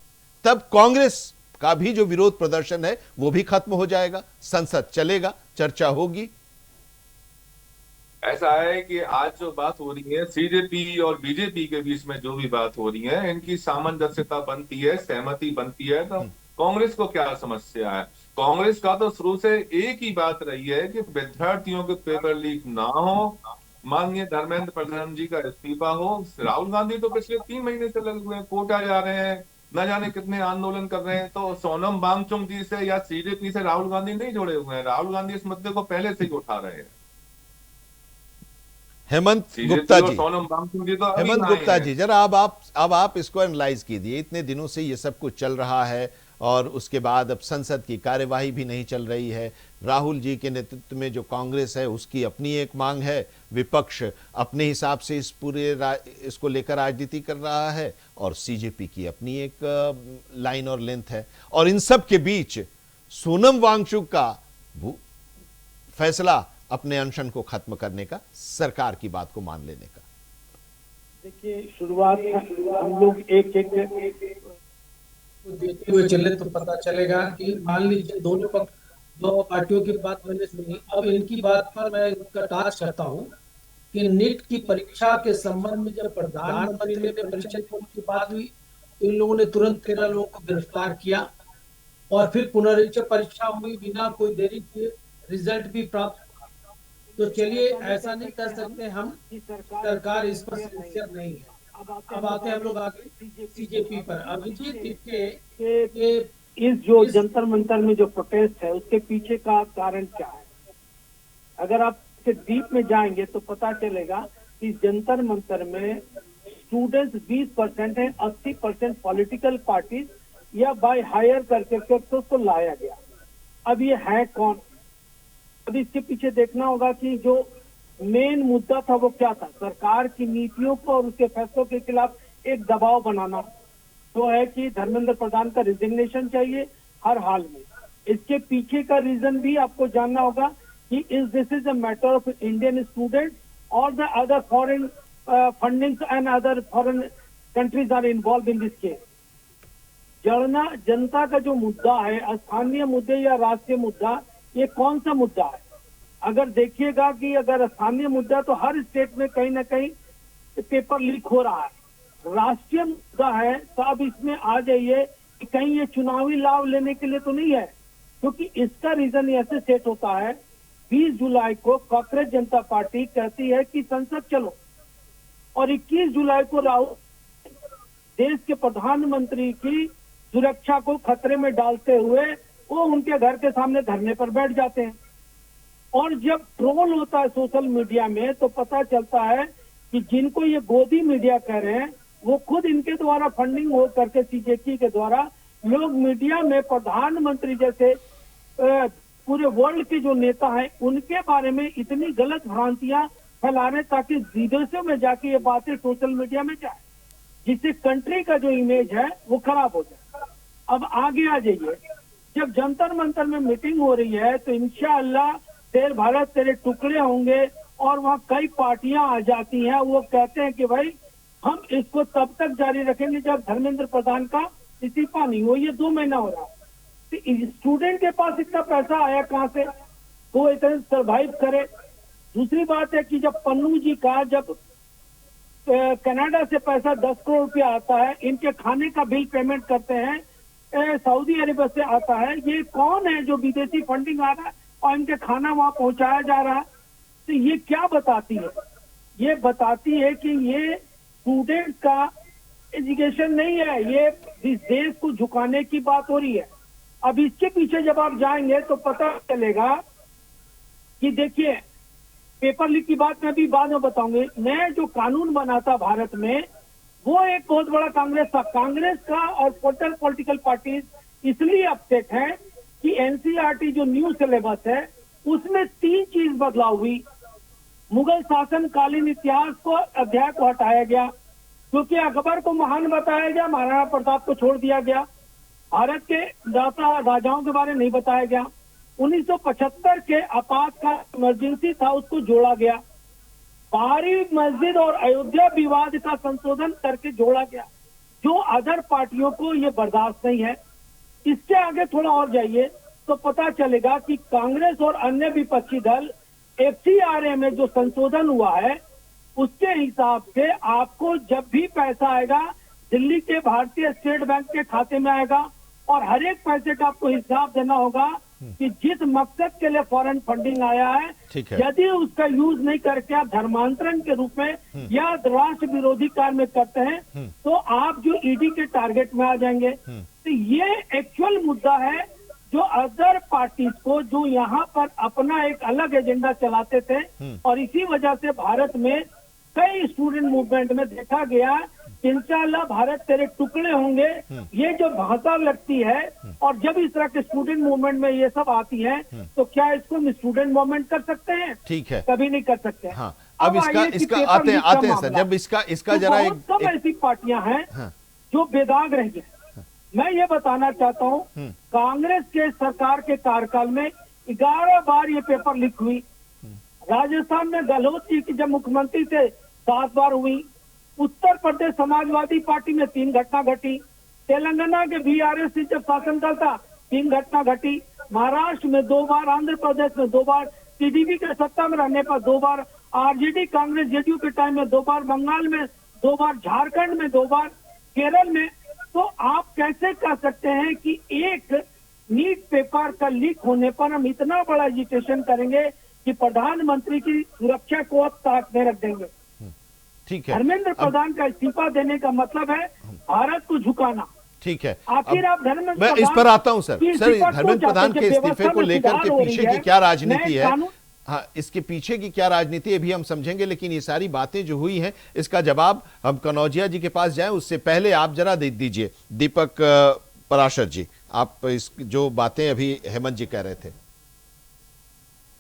S1: तब कांग्रेस का भी जो विरोध प्रदर्शन है वो भी खत्म हो जाएगा, संसद चलेगा, चर्चा होगी।
S8: ऐसा है कि आज जो बात हो रही है सीजेपी और बीजेपी के बीच में, जो भी बात हो रही है, इनकी सामंजस्यता बनती है, सहमति बनती है, तो कांग्रेस को क्या समस्या है? कांग्रेस का तो शुरू से एक ही बात रही है कि विद्यार्थियों के पेपर लीक ना हो, माननीय धर्मेंद्र प्रधान जी का इस्तीफा हो। राहुल गांधी तो पिछले 3 महीने से लगे हुए हैं, कोटा जा रहे हैं, न जाने कितने आंदोलन कर रहे हैं, तो सोनम वांगचुक जी से या सीजेपी से राहुल गांधी नहीं जुड़े हुए हैं। राहुल गांधी इस मुद्दे को पहले से ही उठा रहे हैं।
S1: हेमंत गुप्ता जी,
S8: हेमंत
S1: गुप्ता जी, जरा अब आप इसको एनालाइज कीजिए। इतने दिनों से ये सब कुछ चल रहा है और उसके बाद अब संसद की कार्यवाही भी नहीं चल रही है। राहुल जी के नेतृत्व में जो कांग्रेस है उसकी अपनी एक मांग है, विपक्ष अपने हिसाब से इस पूरे इसको लेकर राजनीति कर रहा है, और सीजेपी की अपनी एक लाइन और लेंथ है, और इन सब के बीच सोनम वांगचुक का फैसला अपने अनशन को खत्म करने का, सरकार की बात को मान लेने का।
S9: देखिए, शुरुआत हम लोग एक देखते हुए चले तो पता चलेगा कि मान लीजिए दो पार्टियों की बात मैंने सुनी, अब इनकी बात पर मैं इनका टास्क करता हूँ कि नीट की परीक्षा के संबंध में जब प्रधानमंत्री ने परीक्षा की बात हुई, इन लोगों ने तुरंत 13 लोगों को गिरफ्तार किया और फिर पुनरीक्षा परीक्षा हुई बिना कोई देरी किए, रिजल्ट भी प्राप्त। तो चलिए, ऐसा नहीं कर सकते हम कि सरकार इस पर सिंसियर नहीं है। अब आते हैं हम लोग आगे सीजेपी पर। अभिजीत के इस जो जंतर मंतर में जो प्रोटेस्ट है उसके पीछे का कारण क्या है? अगर आप इसके डीप में जाएंगे तो पता चलेगा कि जंतर मंतर में स्टूडेंट्स 20% है, 80% पॉलिटिकल पार्टीज या बाय हायर करके तो उसको लाया गया। अब ये है कौन? अब इसके पीछे देखना होगा कि जो मेन मुद्दा था वो क्या था। सरकार की नीतियों को और उसके फैसलों के खिलाफ एक दबाव बनाना, तो है कि धर्मेंद्र प्रधान का रिजिग्नेशन चाहिए हर हाल में। इसके पीछे का रीजन भी आपको जानना होगा कि this is a matter of Indian student all the other foreign fundings and other foreign countries are involved in this case. जनता का जो मुद्दा है, स्थानीय मुद्दे या राष्ट्रीय मुद्दा, ये कौन सा मुद्दा है? अगर देखिएगा कि अगर स्थानीय मुद्दा तो हर स्टेट में कहीं ना कहीं पेपर लीक हो रहा है। राष्ट्रीय मुद्दा है तो अब इसमें आ जाइए कि कहीं ये चुनावी लाभ लेने के लिए तो नहीं है, क्योंकि इसका रीजन ऐसे सेट होता है। 20 जुलाई को कांग्रेस जनता पार्टी कहती है कि संसद चलो, और 21 जुलाई को राहुल देश के प्रधानमंत्री की सुरक्षा को खतरे में डालते हुए वो उनके घर के सामने धरने पर बैठ जाते हैं। और जब ट्रोल होता है सोशल मीडिया में तो पता चलता है कि जिनको ये गोदी मीडिया कह रहे हैं वो खुद इनके द्वारा फंडिंग हो करके सीजेपी के द्वारा लोग मीडिया में प्रधानमंत्री जैसे पूरे वर्ल्ड के जो नेता हैं उनके बारे में इतनी गलत भ्रांतियां फैला रहे ताकि विदेशों में जाके ये बातें सोशल मीडिया में जाए, जिससे कंट्री का जो इमेज है वो खराब हो जाए। अब आगे आ जाइए, जब जंतर मंतर में मीटिंग हो रही है तो इंशाअल्लाह तेरे भारत तेरे टुकड़े होंगे और वहाँ कई पार्टियां आ जाती हैं। वो कहते हैं कि भाई हम इसको तब तक जारी रखेंगे जब धर्मेंद्र प्रधान का इस्तीफा नहीं हो। ये 2 महीना हो रहा है, तो स्टूडेंट के पास इतना पैसा आया कहाँ से वो इतना सर्वाइव करे? दूसरी बात है कि जब पन्नू जी का जब कनाडा से पैसा 10 करोड़ रुपया आता है, इनके खाने का बिल पेमेंट करते हैं सऊदी अरेबिया से आता है, ये कौन है जो विदेशी फंडिंग आ रहा है और इनके खाना वहां पहुंचाया जा रहा है? तो ये क्या बताती है? ये बताती है कि ये स्टूडेंट का एजुकेशन नहीं है, ये इस देश को झुकाने की बात हो रही है। अब इसके पीछे जब आप जाएंगे तो पता चलेगा कि देखिए पेपर लीक की बात मैं भी बाद में बताऊंगी। नया जो कानून बना था भारत में वो एक बहुत बड़ा कांग्रेस था। कांग्रेस का और पॉलिटिकल पार्टीज इसलिए अपसेट है कि एनसीईआरटी जो न्यू सिलेबस है उसमें 3 चीज बदलाव हुई। मुगल शासनकालीन इतिहास को अध्याय को हटाया गया, क्योंकि अकबर को महान बताया गया, महाराणा प्रताप को छोड़ दिया गया, भारत के दाता राजाओं के बारे में नहीं बताया गया। 1975 के आपातकाल इमरजेंसी था उसको जोड़ा गया, बाबरी मस्जिद और अयोध्या विवाद का संशोधन करके जोड़ा गया, जो अदर पार्टियों को ये बर्दाश्त नहीं है। इसके आगे थोड़ा और जाइए तो पता चलेगा कि कांग्रेस और अन्य विपक्षी दल एफसीआरए में जो संशोधन हुआ है उसके हिसाब से आपको जब भी पैसा आएगा दिल्ली के भारतीय स्टेट बैंक के खाते में आएगा और हर एक पैसे का आपको हिसाब देना होगा कि जिस मकसद के लिए फॉरेन फंडिंग आया है, यदि उसका यूज नहीं करके आप धर्मांतरण के रूप में या राष्ट्र विरोधी कार्य में करते हैं तो आप जो ईडी के टारगेट में आ जाएंगे। तो ये एक्चुअल मुद्दा है जो अदर पार्टीज को जो यहाँ पर अपना एक अलग एजेंडा चलाते थे, और इसी वजह से भारत में कई स्टूडेंट मूवमेंट में देखा गया इंशाअल्लाह भारत तेरे टुकड़े होंगे, ये जो भाषा लगती है। और जब इस तरह के स्टूडेंट मूवमेंट में ये सब आती है तो क्या इसको हम स्टूडेंट मूवमेंट कर सकते हैं?
S1: ठीक है,
S9: कभी नहीं कर सकते।
S1: हाँ, अब इसका आते हैं सर, जब इसका जरा
S9: बहुत कम ऐसी पार्टियां हैं जो बेदाग रह गए। मैं ये बताना चाहता हूँ कांग्रेस के सरकार के कार्यकाल में 11 बार ये पेपर लीक हुई। राजस्थान में गहलोत जी की जब मुख्यमंत्री थे 7 बार हुई। उत्तर प्रदेश समाजवादी पार्टी में 3 घटना घटी। तेलंगाना के बीआरएस से जब शासनकाल था 3 घटना घटी। महाराष्ट्र में 2 बार, आंध्र प्रदेश में 2 बार, टीडीपी के सत्ता में रहने पर 2 बार, आरजेडी कांग्रेस जेडीयू के टाइम में 2 बार, बंगाल में 2 बार, झारखंड में 2 बार, केरल में। तो आप कैसे कह सकते हैं कि एक नीट पेपर का लीक होने पर हम इतना बड़ा एजिटेशन करेंगे कि प्रधानमंत्री की सुरक्षा को अब ताक में रख देंगे?
S1: ठीक है,
S9: धर्मेंद्र प्रधान का इस्तीफा देने का मतलब है भारत को झुकाना।
S1: ठीक है,
S9: आखिर आप धर्मेंद्र
S1: मैं इस पर आता हूं सर। धर्मेंद्र प्रधान के इस्तीफे को लेकर के पीछे की क्या राजनीति है, हाँ, इसके पीछे की क्या राजनीति है भी हम समझेंगे, लेकिन ये सारी बातें जो हुई हैं इसका जवाब हम कनौजिया जी के पास जाएं उससे पहले आप जरा दे दीजिए। दीपक पराशर जी, आप इस जो बातें अभी हेमंत जी कह रहे थे।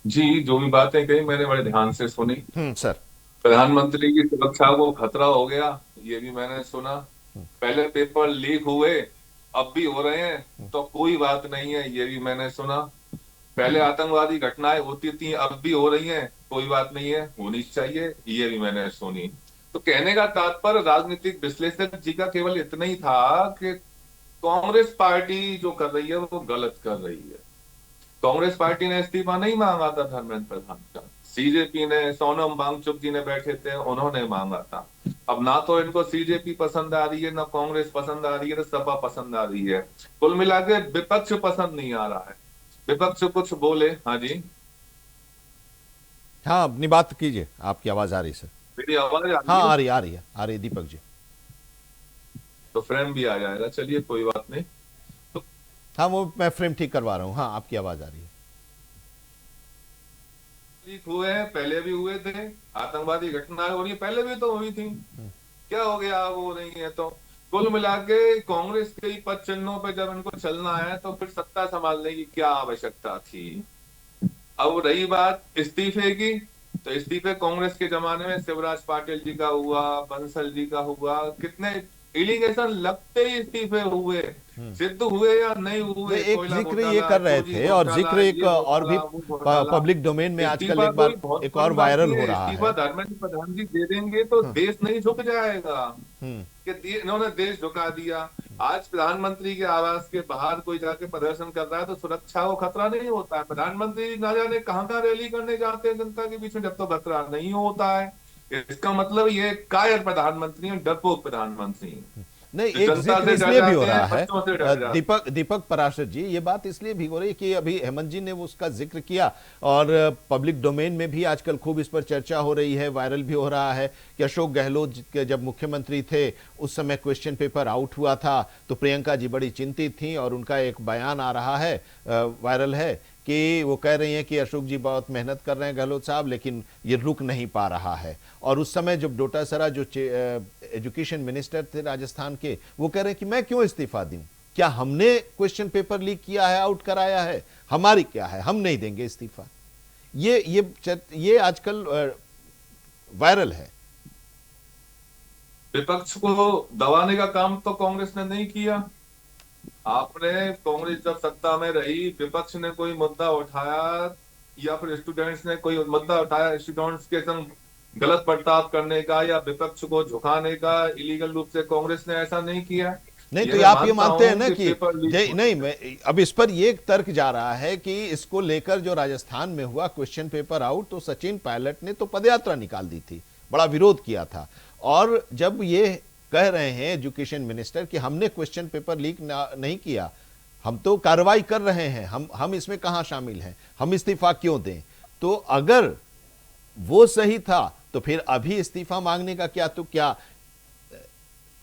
S8: जी, जो भी बातें कही मैंने बड़े ध्यान से सुनी।
S1: सर,
S8: प्रधानमंत्री की सुरक्षा को खतरा हो गया ये भी मैंने सुना। पहले पेपर लीक हुए अब भी हो रहे हैं तो कोई बात नहीं है, ये भी मैंने सुना। पहले आतंकवादी घटनाएं होती थी, अब भी हो रही हैं, कोई बात नहीं है, होनी चाहिए, ये भी मैंने सुनी। तो कहने का तात्पर्य राजनीतिक विश्लेषक जी का केवल इतना ही था कि कांग्रेस पार्टी जो कर रही है वो गलत कर रही है। कांग्रेस पार्टी ने इस्तीफा नहीं मांगा था धर्मेंद्र प्रधान का, सीजेपी ने, सोनम वांगचुक जी ने बैठे थे, उन्होंने मांगा था। अब ना तो इनको सीजेपी पसंद आ रही है, ना कांग्रेस पसंद आ रही है, ना सपा पसंद आ रही है, कुल मिला के विपक्ष पसंद नहीं आ रहा है। विपक्ष कुछ बोले। हाँ जी,
S1: हाँ अपनी बात कीजिए, आपकी आवाज आ रही सर।
S8: मेरी आवाज आ रही
S1: हाँ
S8: है?
S1: आ रही है दीपक जी।
S8: तो फ्रेम भी आ जाएगा, चलिए कोई बात नहीं। तो
S1: हाँ वो मैं फ्रेम ठीक करवा रहा हूँ। हाँ आपकी आवाज आ रही है।
S8: ठीक हुए हैं, पहले भी हुए थे, आतंकवादी घटनाएं हो रही है, पहले भी तो हुई थी, क्या हो गया अब हो रही है? तो कुल मिला के कांग्रेस के ही पद चिन्हों पे जब इनको चलना है तो फिर सत्ता संभालने की क्या आवश्यकता थी? अब रही बात इस्तीफे की, तो इस्तीफे कांग्रेस के जमाने में शिवराज पाटिल जी का हुआ, बंसल जी का हुआ, कितने एलिगेशन लगते ही इस्तीफे हुए, सिद्ध हुए या नहीं हुए।
S1: एक
S8: कोयला
S1: जिक्र
S8: घोटाला,
S1: ये कर रहे
S8: चोरी
S1: थे, और
S8: घोटाला,
S1: जिक्र एक
S8: ये
S1: और भी
S8: घोटाला, वो घोटाला।
S1: पब्लिक डोमेन में आजकल
S8: इस्तीफा
S1: एक बार
S8: कोई बहुत
S1: एक और
S8: बड़ी बात
S1: वायरल
S8: नहीं
S1: हो
S8: है।
S1: रहा
S8: इस्तीफा
S1: है।
S8: धर्मेंद्र प्रधान जी दे देंगे तो देश नहीं झुक जाएगा, कि इन्होंने देश झुका दिया। आज प्रधानमंत्री के आवास के बाहर कोई जाके प्रदर्शन कर रहा है तो सुरक्षा को खतरा नहीं होता है। प्रधानमंत्री ना जाने कहाँ रैली करने जाते हैं जनता के बीच में, जब तो खतरा नहीं होता है। इसका मतलब ये कायर प्रधानमंत्री है, डरपोक प्रधानमंत्री।
S1: नहीं,
S8: तो
S1: एक
S8: जनता
S1: जिक्र
S8: से
S1: इसलिए
S8: डर
S1: भी हो
S8: जाते हैं,
S1: रहा है
S8: बच्चों से डर जाते हैं।
S1: दीपक पराशर जी, ये बात इसलिए भी हो रही है कि अभी हेमंत जी ने वो उसका जिक्र किया, और पब्लिक डोमेन में भी आजकल खूब इस पर चर्चा हो रही है, वायरल भी हो रहा है कि अशोक गहलोत जब मुख्यमंत्री थे उस समय क्वेश्चन पेपर आउट हुआ था तो प्रियंका जी बड़ी चिंतित थी, और उनका एक बयान आ रहा है, वायरल है, कि वो कह रही हैं कि अशोक जी बहुत मेहनत कर रहे हैं गहलोत साहब, लेकिन ये रुक नहीं पा रहा है। और उस समय जब डोटासरा जो एजुकेशन मिनिस्टर थे राजस्थान के, वो कह रहे हैं कि मैं क्यों इस्तीफा दूं, क्या हमने क्वेश्चन पेपर लीक किया है, आउट कराया है, हमारी क्या है, हम नहीं देंगे इस्तीफा। ये आजकल वायरल है।
S8: विपक्ष को दबाने का काम तो कांग्रेस ने नहीं किया। आपने, कांग्रेस जब सत्ता में रही, विपक्ष ने कोई मुद्दा उठाया या फिर स्टूडेंट्स ने कोई मुद्दा उठाया स्टूडेंट्स के संग गलत बर्ताव करने का या विपक्ष को झुकाने का, इलीगल रूप से कांग्रेस ने ऐसा नहीं किया।
S1: नहीं तो आप ये मानते हैं ना कि नहीं, अब इस पर ये तर्क जा रहा है कि इसको लेकर जो राजस्थान में हुआ क्वेश्चन पेपर आउट, तो सचिन पायलट ने तो पदयात्रा निकाल दी थी, बड़ा विरोध किया था। और जब ये कह रहे हैं एजुकेशन मिनिस्टर कि हमने क्वेश्चन पेपर लीक नहीं किया, हम तो कार्रवाई कर रहे हैं, हम इसमें कहां शामिल हैं, हम इस्तीफा क्यों दें? तो अगर वो सही था तो फिर अभी इस्तीफा मांगने का क्या, तो क्या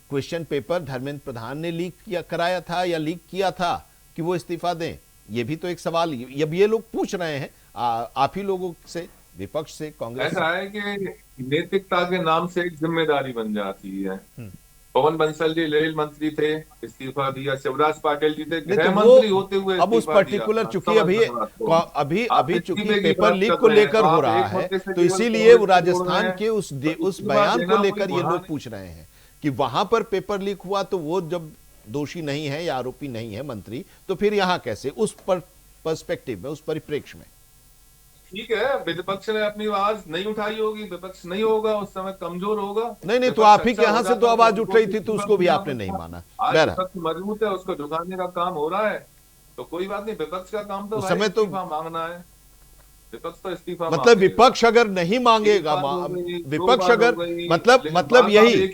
S1: क्वेश्चन पेपर धर्मेंद्र प्रधान ने लीक कराया था या लीक किया था कि वो इस्तीफा दें? ये भी तो एक सवाल अब ये लोग पूछ रहे हैं आप ही लोगों से, विपक्ष से, कांग्रेस से।
S8: ऐसा है कि नैतिकता के नाम से एक जिम्मेदारी बन जाती है। पवन बंसल जी रेल मंत्री थे, इस्तीफा दिया। शिवराज पाटिल जी थे गृह मंत्री होते हुए
S1: अब उस पर्टिकुलर, चूंकि अभी चूंकि पेपर लीक को लेकर हो रहा है, तो इसीलिए वो राजस्थान के उस बयान को लेकर ये लोग पूछ रहे हैं कि वहां पर पेपर लीक हुआ तो वो जब दोषी नहीं है या आरोपी नहीं है मंत्री, तो फिर यहां कैसे, उस पर्सपेक्टिव में, उस परिप्रेक्ष्य में।
S8: ठीक है, विपक्ष ने अपनी आवाज नहीं उठाई होगी, विपक्ष नहीं होगा उस समय, कमजोर होगा।
S1: नहीं तो आप ही के यहां से तो आवाज उठ रही थी, तो उसको भी आपने नहीं माना।
S8: विपक्ष मजबूत है, उसको झुकाने का काम हो रहा है, तो कोई बात नहीं। विपक्ष का काम तो
S1: उस समय तो
S8: इस्तीफा मांगना है, विपक्ष तो इस्तीफा
S1: मतलब विपक्ष अगर नहीं मांगेगा, विपक्ष अगर मतलब यही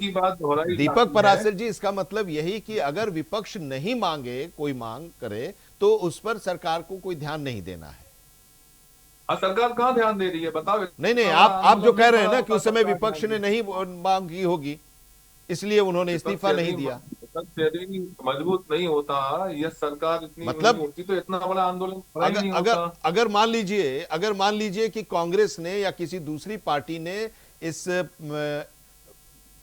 S1: दीपक पराशर जी, इसका मतलब यही कि अगर विपक्ष नहीं मांगे, कोई मांग करे, तो उस पर सरकार को कोई ध्यान नहीं देना है।
S8: सरकार कहाँ ध्यान दे रही है बताओ?
S1: नहीं आप जो कह रहे हैं ना कि उस समय विपक्ष ने नहीं मांग की होगी, इसलिए उन्होंने इस्तीफा नहीं दिया।
S8: मजबूत नहीं होता, यह सरकार इतनी
S1: मतलब
S8: होती तो इतना बड़ा आंदोलन
S1: अगर मान लीजिए कि कांग्रेस ने या किसी दूसरी पार्टी ने इस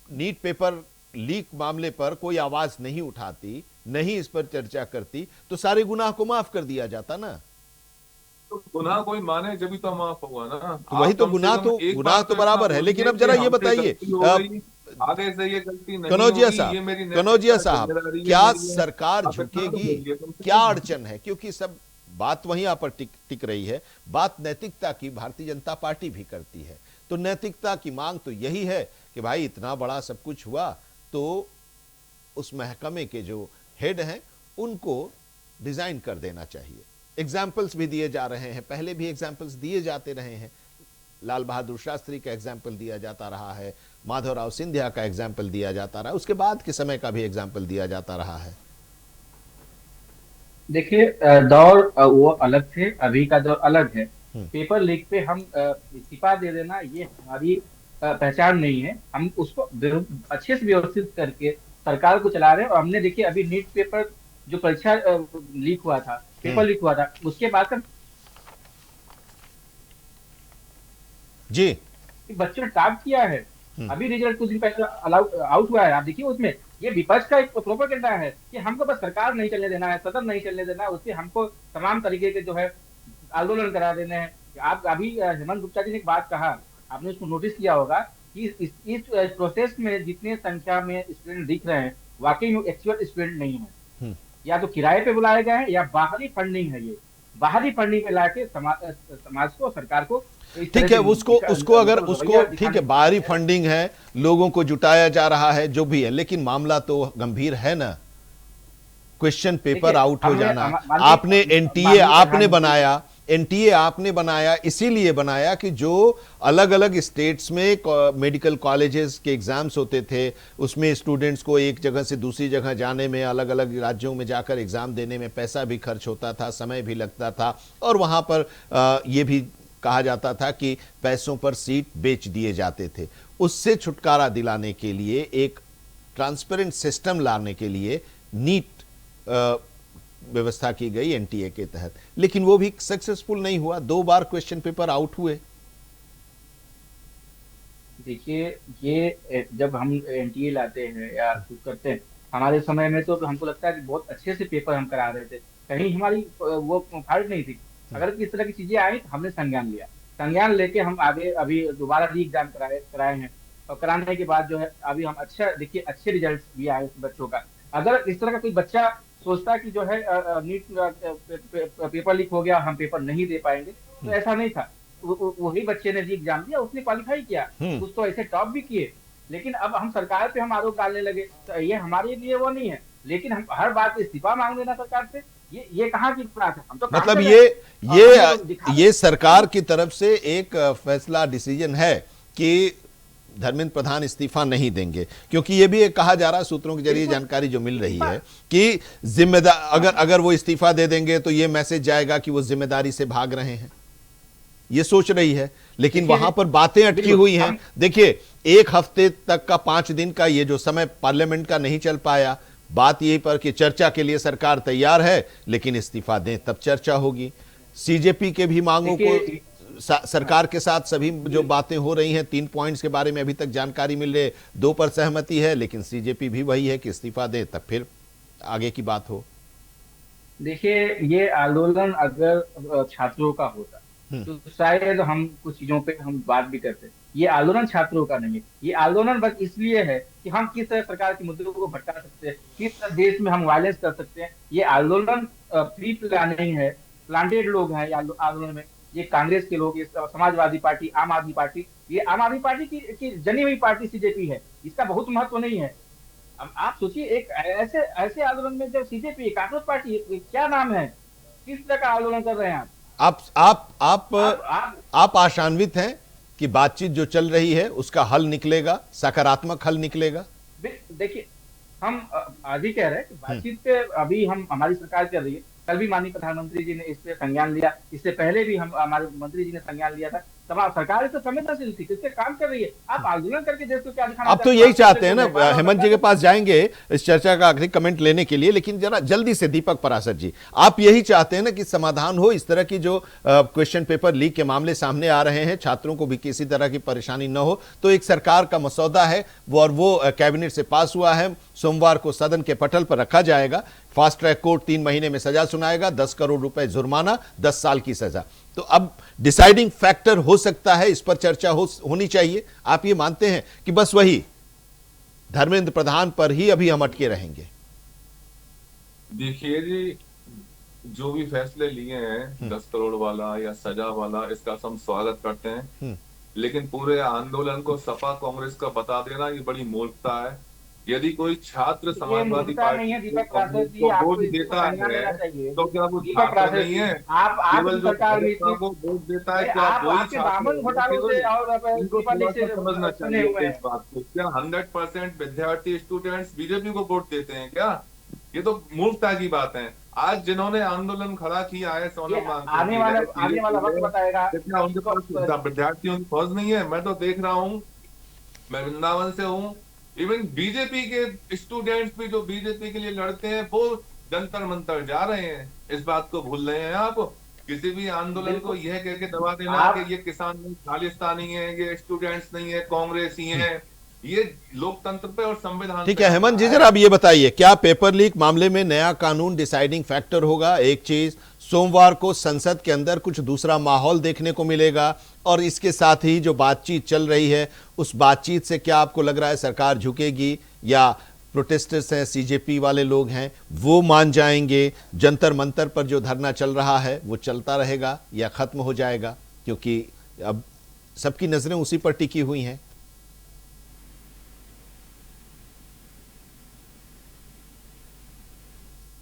S1: नीट पेपर लीक मामले पर कोई आवाज नहीं उठाती, नहीं इस पर चर्चा करती, तो सारे गुनाह को माफ कर दिया जाता ना।
S8: तो गुनाह कोई माने जब भी तो माफ हुआ ना।
S1: तो वही तो गुनाह तो बराबर है। लेकिन अब जरा ये बताइए
S8: आगे से ये गलती नहीं
S1: कनौजिया साहब, क्या सरकार झुकेगी? क्या अड़चन है? क्योंकि सब बात वहीं पर टिक रही है। बात नैतिकता की भारतीय जनता पार्टी भी करती है। तो नैतिकता की मांग तो यही है कि भाई इतना बड़ा सब कुछ हुआ तो उस महकमे के जो हेड हैं उनको डिजाइन कर देना चाहिए। एग्जाम्पल्स भी दिए जा रहे हैं, पहले भी एग्जाम्पल्स दिए जाते रहे हैं। लाल बहादुर शास्त्री का एग्जाम्पल दिया जाता रहा है, माधवराव सिंधिया का एग्जाम्पल दिया जाता रहा है, उसके बाद के समय का भी एग्जाम्पल दिया जाता रहा है।
S7: देखिए, दौर वो अलग थे, अभी का दौर अलग है। पेपर लीक पे हम इस्तीफा दे देना ये हमारी पहचान नहीं है। हम उसको अच्छे से व्यवस्थित करके सरकार को चला रहे हैं। और हमने देखिए अभी नीट पेपर जो परीक्षा लीक हुआ था, पेपर लीक हुआ था, उसके बाद का
S1: जी
S7: बच्चों ने टॉप किया है। अभी रिजल्ट कुछ दिन पहले आउट हुआ है, आप देखिए उसमें ये विपक्ष का एक प्रोपेगेंडा है कि हमको बस सरकार नहीं चलने देना है, सदन नहीं चलने देना है, उससे हमको तमाम तरीके के जो है आंदोलन करा देने हैं। आप अभी हेमंत गुप्ता जी ने एक बात कहा, आपने उसको नोटिस किया होगा कि इस प्रोसेस में जितने संख्या में स्टूडेंट दिख रहे हैं वाकई में एक्चुअल स्टूडेंट नहीं है, या तो किराए पे बुलाए गए हैं या बाहरी फंडिंग है। ये बाहरी फंडिंग पे लाके समाज को, सरकार को,
S1: ठीक है, उसको अगर उसको ठीक है, बाहरी फंडिंग है, लोगों को जुटाया जा रहा है, जो भी है, लेकिन मामला तो गंभीर है ना। क्वेश्चन पेपर आउट हो जाना, आपने एनटीए आपने बनाया इसीलिए बनाया कि जो अलग अलग स्टेट्स में मेडिकल कॉलेजेस के एग्जाम्स होते थे, उसमें स्टूडेंट्स को एक जगह से दूसरी जगह जाने में, अलग अलग राज्यों में जाकर एग्जाम देने में पैसा भी खर्च होता था, समय भी लगता था, और वहां पर ये भी कहा जाता था कि पैसों पर सीट बेच दिए जाते थे। उससे छुटकारा दिलाने के लिए, एक ट्रांसपेरेंट सिस्टम लाने के लिए नीट व्यवस्था की गई एनटीए के तहत, लेकिन वो भी सक्सेसफुल नहीं हुआ। 2 बार क्वेश्चन पेपर आउट हुए।
S7: देखिए, ये जब हम एनटीए लाते हैं या कुछ करते हैं, हमारे समय में तो हमको लगता है कि बहुत अच्छे से पेपर हम करा रहे थे, कहीं हमारी वो फाल्ट नहीं थी। अगर इस तरह की चीजें आई तो हमने संज्ञान लिया, संज्ञान लेके हम आगे अभी दोबारा री एग्जाम कराए हैं, और कराने के बाद जो है अभी हम अच्छा देखिए अच्छे रिजल्ट भी आए बच्चों का। अगर इस तरह का कोई बच्चा सोचता कि जो है नीट पेपर लीक हो गया, हम पेपर नहीं दे पाएंगे, तो ऐसा नहीं था। वही बच्चे ने री एग्जाम दिया, उसने क्वालिफाई किया, कुछ तो ऐसे टॉप भी किए। लेकिन अब हम सरकार पे हम आरोप डालने लगे, तो ये हमारे लिए वो नहीं है। लेकिन हम हर बात इस्तीफा मांग लेना सरकार से, ये कहाँ की बात है? हम तो
S1: मतलब ये सरकार की तरफ से एक फैसला, डिसीजन है कि धर्मेंद्र प्रधान इस्तीफा नहीं देंगे, क्योंकि ये भी कहा जा रहा है, सूत्रों के जरिए जानकारी जो मिल रही है कि जिम्मेदार अगर वो इस्तीफा दे देंगे तो ये मैसेज जाएगा कि वो जिम्मेदारी से भाग रहे हैं, ये सोच रही है। लेकिन वहां पर बातें अटकी हुई हैं। देखिए, 1 हफ्ते तक का 5 दिन का ये जो समय पार्लियामेंट का नहीं चल पाया, बात यही पर कि चर्चा के लिए सरकार तैयार है, लेकिन इस्तीफा दें तब चर्चा होगी। सीजेपी के भी मांगों को सरकार के साथ सभी जो बातें हो रही हैं, 3 पॉइंट्स के बारे में अभी तक जानकारी मिल रही, 2 पर सहमति है, लेकिन सीजेपी भी वही है कि इस्तीफा दे तब फिर आगे की बात हो।
S7: देखिए, ये आंदोलन अगर छात्रों का होता तो शायद हम कुछ चीजों पे हम बात भी करते। ये आंदोलन छात्रों का नहीं है, ये आंदोलन बस इसलिए है कि हम किस तरह सरकार के मुद्दों को भटका सकते हैं, किस तरह देश में हम वायलेंस कर सकते हैं। ये आंदोलन प्री प्लानिंग है, प्लांटेड लोग हैं आंदोलन में। ये कांग्रेस के लोग, ये समाजवादी पार्टी, आम आदमी पार्टी, ये आम आदमी पार्टी की जनी हुई पार्टी सीजेपी है, इसका बहुत महत्व नहीं है। अब आप सोचिए, एक ऐसे आंदोलन में जब सीजेपी, कांग्रेस पार्टी, क्या नाम है, किस तरह का आंदोलन कर रहे हैं
S1: आप आशान्वित हैं कि बातचीत जो चल रही है उसका हल निकलेगा, सकारात्मक हल निकलेगा?
S7: देखिए, हम आज ही कह रहे हैं कि बातचीत पे अभी हमारी सरकार कर रही है। कल भी माननीय प्रधानमंत्री जी ने इस पे संज्ञान लिया, इससे पहले भी हमारे मंत्री जी ने संज्ञान लिया था। सरकार इस संवेदनशील थी, इससे काम कर रही है। आप आंदोलन करके देश को क्या दिखाना?
S1: आप तो यही चाहते हैं ना, हेमंत जी के पास जाएंगे इस चर्चा का आखिरी कमेंट लेने के लिए, लेकिन जरा जल्दी से दीपक पराशर जी, आप यही चाहते हैं ना कि समाधान हो, इस तरह की जो क्वेश्चन पेपर लीक के मामले सामने आ रहे हैं, छात्रों को भी किसी तरह की परेशानी न हो। तो एक सरकार का मसौदा है वो कैबिनेट से पास हुआ है, सोमवार को सदन के पटल पर रखा जाएगा। फास्ट ट्रैक कोर्ट 3 महीने में सजा सुनाएगा, 10 करोड़ रुपए जुर्माना, 10 साल की सजा। तो अब डिसाइडिंग फैक्टर हो सकता है, इस पर चर्चा होनी चाहिए। आप ये मानते हैं कि बस वही धर्मेंद्र प्रधान पर ही अभी हम अटके रहेंगे?
S8: देखिए जी, जो भी फैसले लिए हैं 10 करोड़ वाला या सजा वाला, इसका हम स्वागत करते हैं। लेकिन पूरे आंदोलन को सपा कांग्रेस का बता देना ये बड़ी मूर्खता है। यदि कोई छात्र समाजवादी पार्टी को वोट देता है तो क्या वो छात्र नहीं है? केवल जो भाजपा को वोट देता है क्या वही छात्र? इनको थोड़ा सा समझना चाहिए इस बात को। क्या 100% विद्यार्थी स्टूडेंट्स बीजेपी को वोट देते हैं क्या? ये तो मूर्खता की बात है। आज जिन्होंने आंदोलन खड़ा किया है सोनम
S7: आने वाला वक्त बताएगा।
S8: कितना उनके पास विद्यार्थियों की फौज नहीं है? मैं तो देख रहा हूँ, मैं वृंदावन से हूँ, इवन बीजेपी के स्टूडेंट्स भी जो बीजेपी के लिए लड़ते हैं वो जंतर मंतर जा रहे हैं। इस बात को भूल रहे हैं आप। किसी भी आंदोलन को यह कह के दबा देना कि ये किसान नहीं, खालिस्तानी है, ये स्टूडेंट्स नहीं है, कांग्रेस ही है, ये लोकतंत्र पे और संविधान।
S1: ठीक है हेमंत जी, जरा अब ये बताइए, क्या पेपर लीक मामले में नया कानून डिसाइडिंग फैक्टर होगा? एक चीज, सोमवार को संसद के अंदर कुछ दूसरा माहौल देखने को मिलेगा, और इसके साथ ही जो बातचीत चल रही है उस बातचीत से क्या आपको लग रहा है सरकार झुकेगी, या प्रोटेस्टर्स हैं, सीजेपी वाले लोग हैं, वो मान जाएंगे? जंतर मंतर पर जो धरना चल रहा है वो चलता रहेगा या खत्म हो जाएगा? क्योंकि अब सबकी नजरें उसी पर टिकी हुई हैं।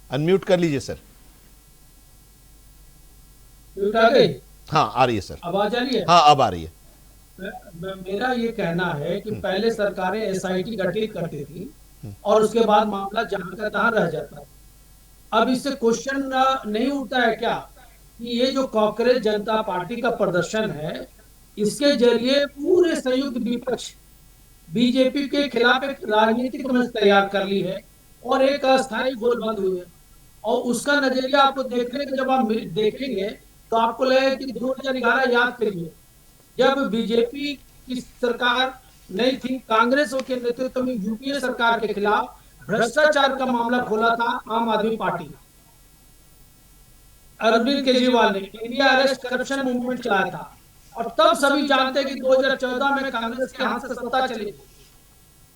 S1: अनम्यूट कर लीजिए सर।
S9: म्यूट आ गई?
S1: हाँ आ रही है सर,
S9: आवाज आ रही है?
S1: हाँ अब आ रही है।
S9: मेरा ये कहना है कि पहले सरकारें एसआईटी गठित करती थी और उसके बाद मामला जहां का तहां रह जाता था। अब इससे क्वेश्चन नहीं उठता है क्या कि ये जो कांग्रेस जनता पार्टी का प्रदर्शन है, इसके जरिए पूरे संयुक्त विपक्ष बीजेपी के खिलाफ एक राजनीतिक मंच तैयार कर ली है और एक अस्थायी गोलबंद हुई है। और उसका नजरिया आपको देखने के जब आप देखेंगे तो आपको लगेगा कि 2011 याद करिए, जब बीजेपी की सरकार नहीं थी, कांग्रेस के नेतृत्व में यूपीए सरकार के खिलाफ भ्रष्टाचार का मामला खोला था आम आदमी पार्टी। अरविंद केजरीवाल ने इंडिया अरेस्ट करप्शन मूवमेंट चलाया था, और तब सभी जानते कि 2014 में कांग्रेस के हाथ से सत्ता चली।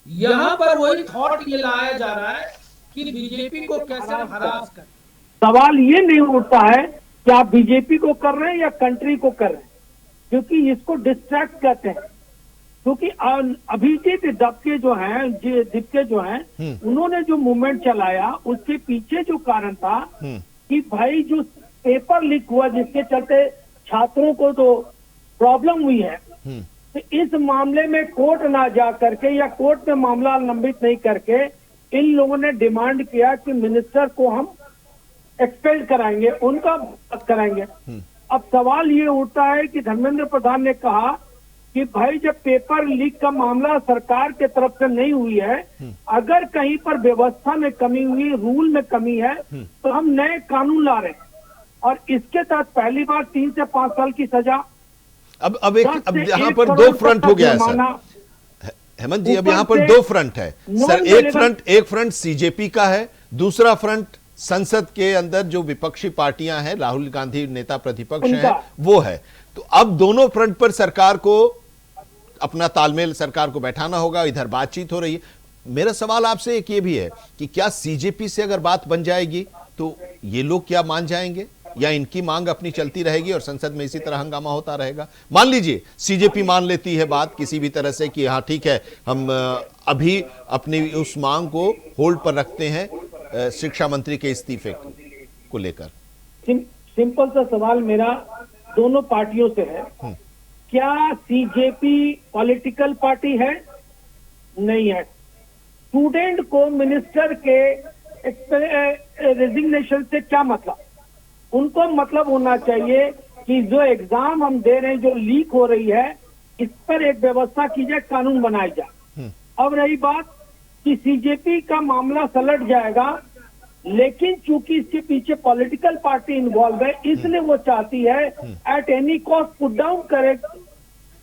S9: यहाँ पर वही थॉट ये लाया जा रहा है कि बीजेपी को कैसे हरास कर।
S10: सवाल ये नहीं उठता है कि आप बीजेपी को कर रहे हैं या कंट्री को कर रहे हैं, क्योंकि इसको डिस्ट्रैक्ट कहते हैं। क्योंकि अभिजीत दबके जो हैं उन्होंने जो मूवमेंट चलाया उसके पीछे जो कारण था कि भाई जो पेपर लीक हुआ जिसके चलते छात्रों को तो प्रॉब्लम हुई है, तो इस मामले में कोर्ट ना जा करके या कोर्ट में मामला लंबित नहीं करके इन लोगों ने डिमांड किया कि मिनिस्टर को हम एक्सपेल कराएंगे, उनका कराएंगे। अब सवाल ये उठता है कि धर्मेंद्र प्रधान ने कहा कि भाई जब पेपर लीक का मामला सरकार के तरफ से नहीं हुई है, अगर कहीं पर व्यवस्था में कमी हुई, रूल में कमी है, तो हम नए कानून ला रहे हैं और इसके तहत पहली बार 3 से 5 साल की सजा।
S1: अब यहाँ पर दो फ्रंट हो गया है सर हेमंत जी। अब यहाँ पर दो फ्रंट है सर, एक फ्रंट सीजेपी का है, दूसरा फ्रंट संसद के अंदर जो विपक्षी पार्टियां हैं, राहुल गांधी नेता प्रतिपक्ष हैं, वो है। तो अब दोनों फ्रंट पर सरकार को अपना तालमेल, सरकार को बैठाना होगा। इधर बातचीत हो रही है। मेरा सवाल आपसे एक ये भी है कि क्या सीजेपी से अगर बात बन जाएगी तो ये लोग क्या मान जाएंगे, या इनकी मांग अपनी चलती रहेगी और संसद में इसी तरह हंगामा होता रहेगा? मान लीजिए सीजेपी मान लेती है बात किसी भी तरह से कि हाँ ठीक है, हम अभी अपनी उस मांग को होल्ड पर रखते हैं शिक्षा मंत्री के इस्तीफे को लेकर।
S10: सिंपल सा सवाल मेरा दोनों पार्टियों से है, क्या सीजेपी पॉलिटिकल पार्टी है? नहीं है। स्टूडेंट को मिनिस्टर के रेजिग्नेशन से क्या मतलब? उनको मतलब होना चाहिए कि जो एग्जाम हम दे रहे हैं, जो लीक हो रही है, इस पर एक व्यवस्था की जाए, कानून बनाया जाए। अब रही बात कि सीजेपी का मामला सलट जाएगा, लेकिन चूंकि इसके पीछे पॉलिटिकल पार्टी इन्वॉल्व है, इसलिए वो चाहती है at any cost put down करे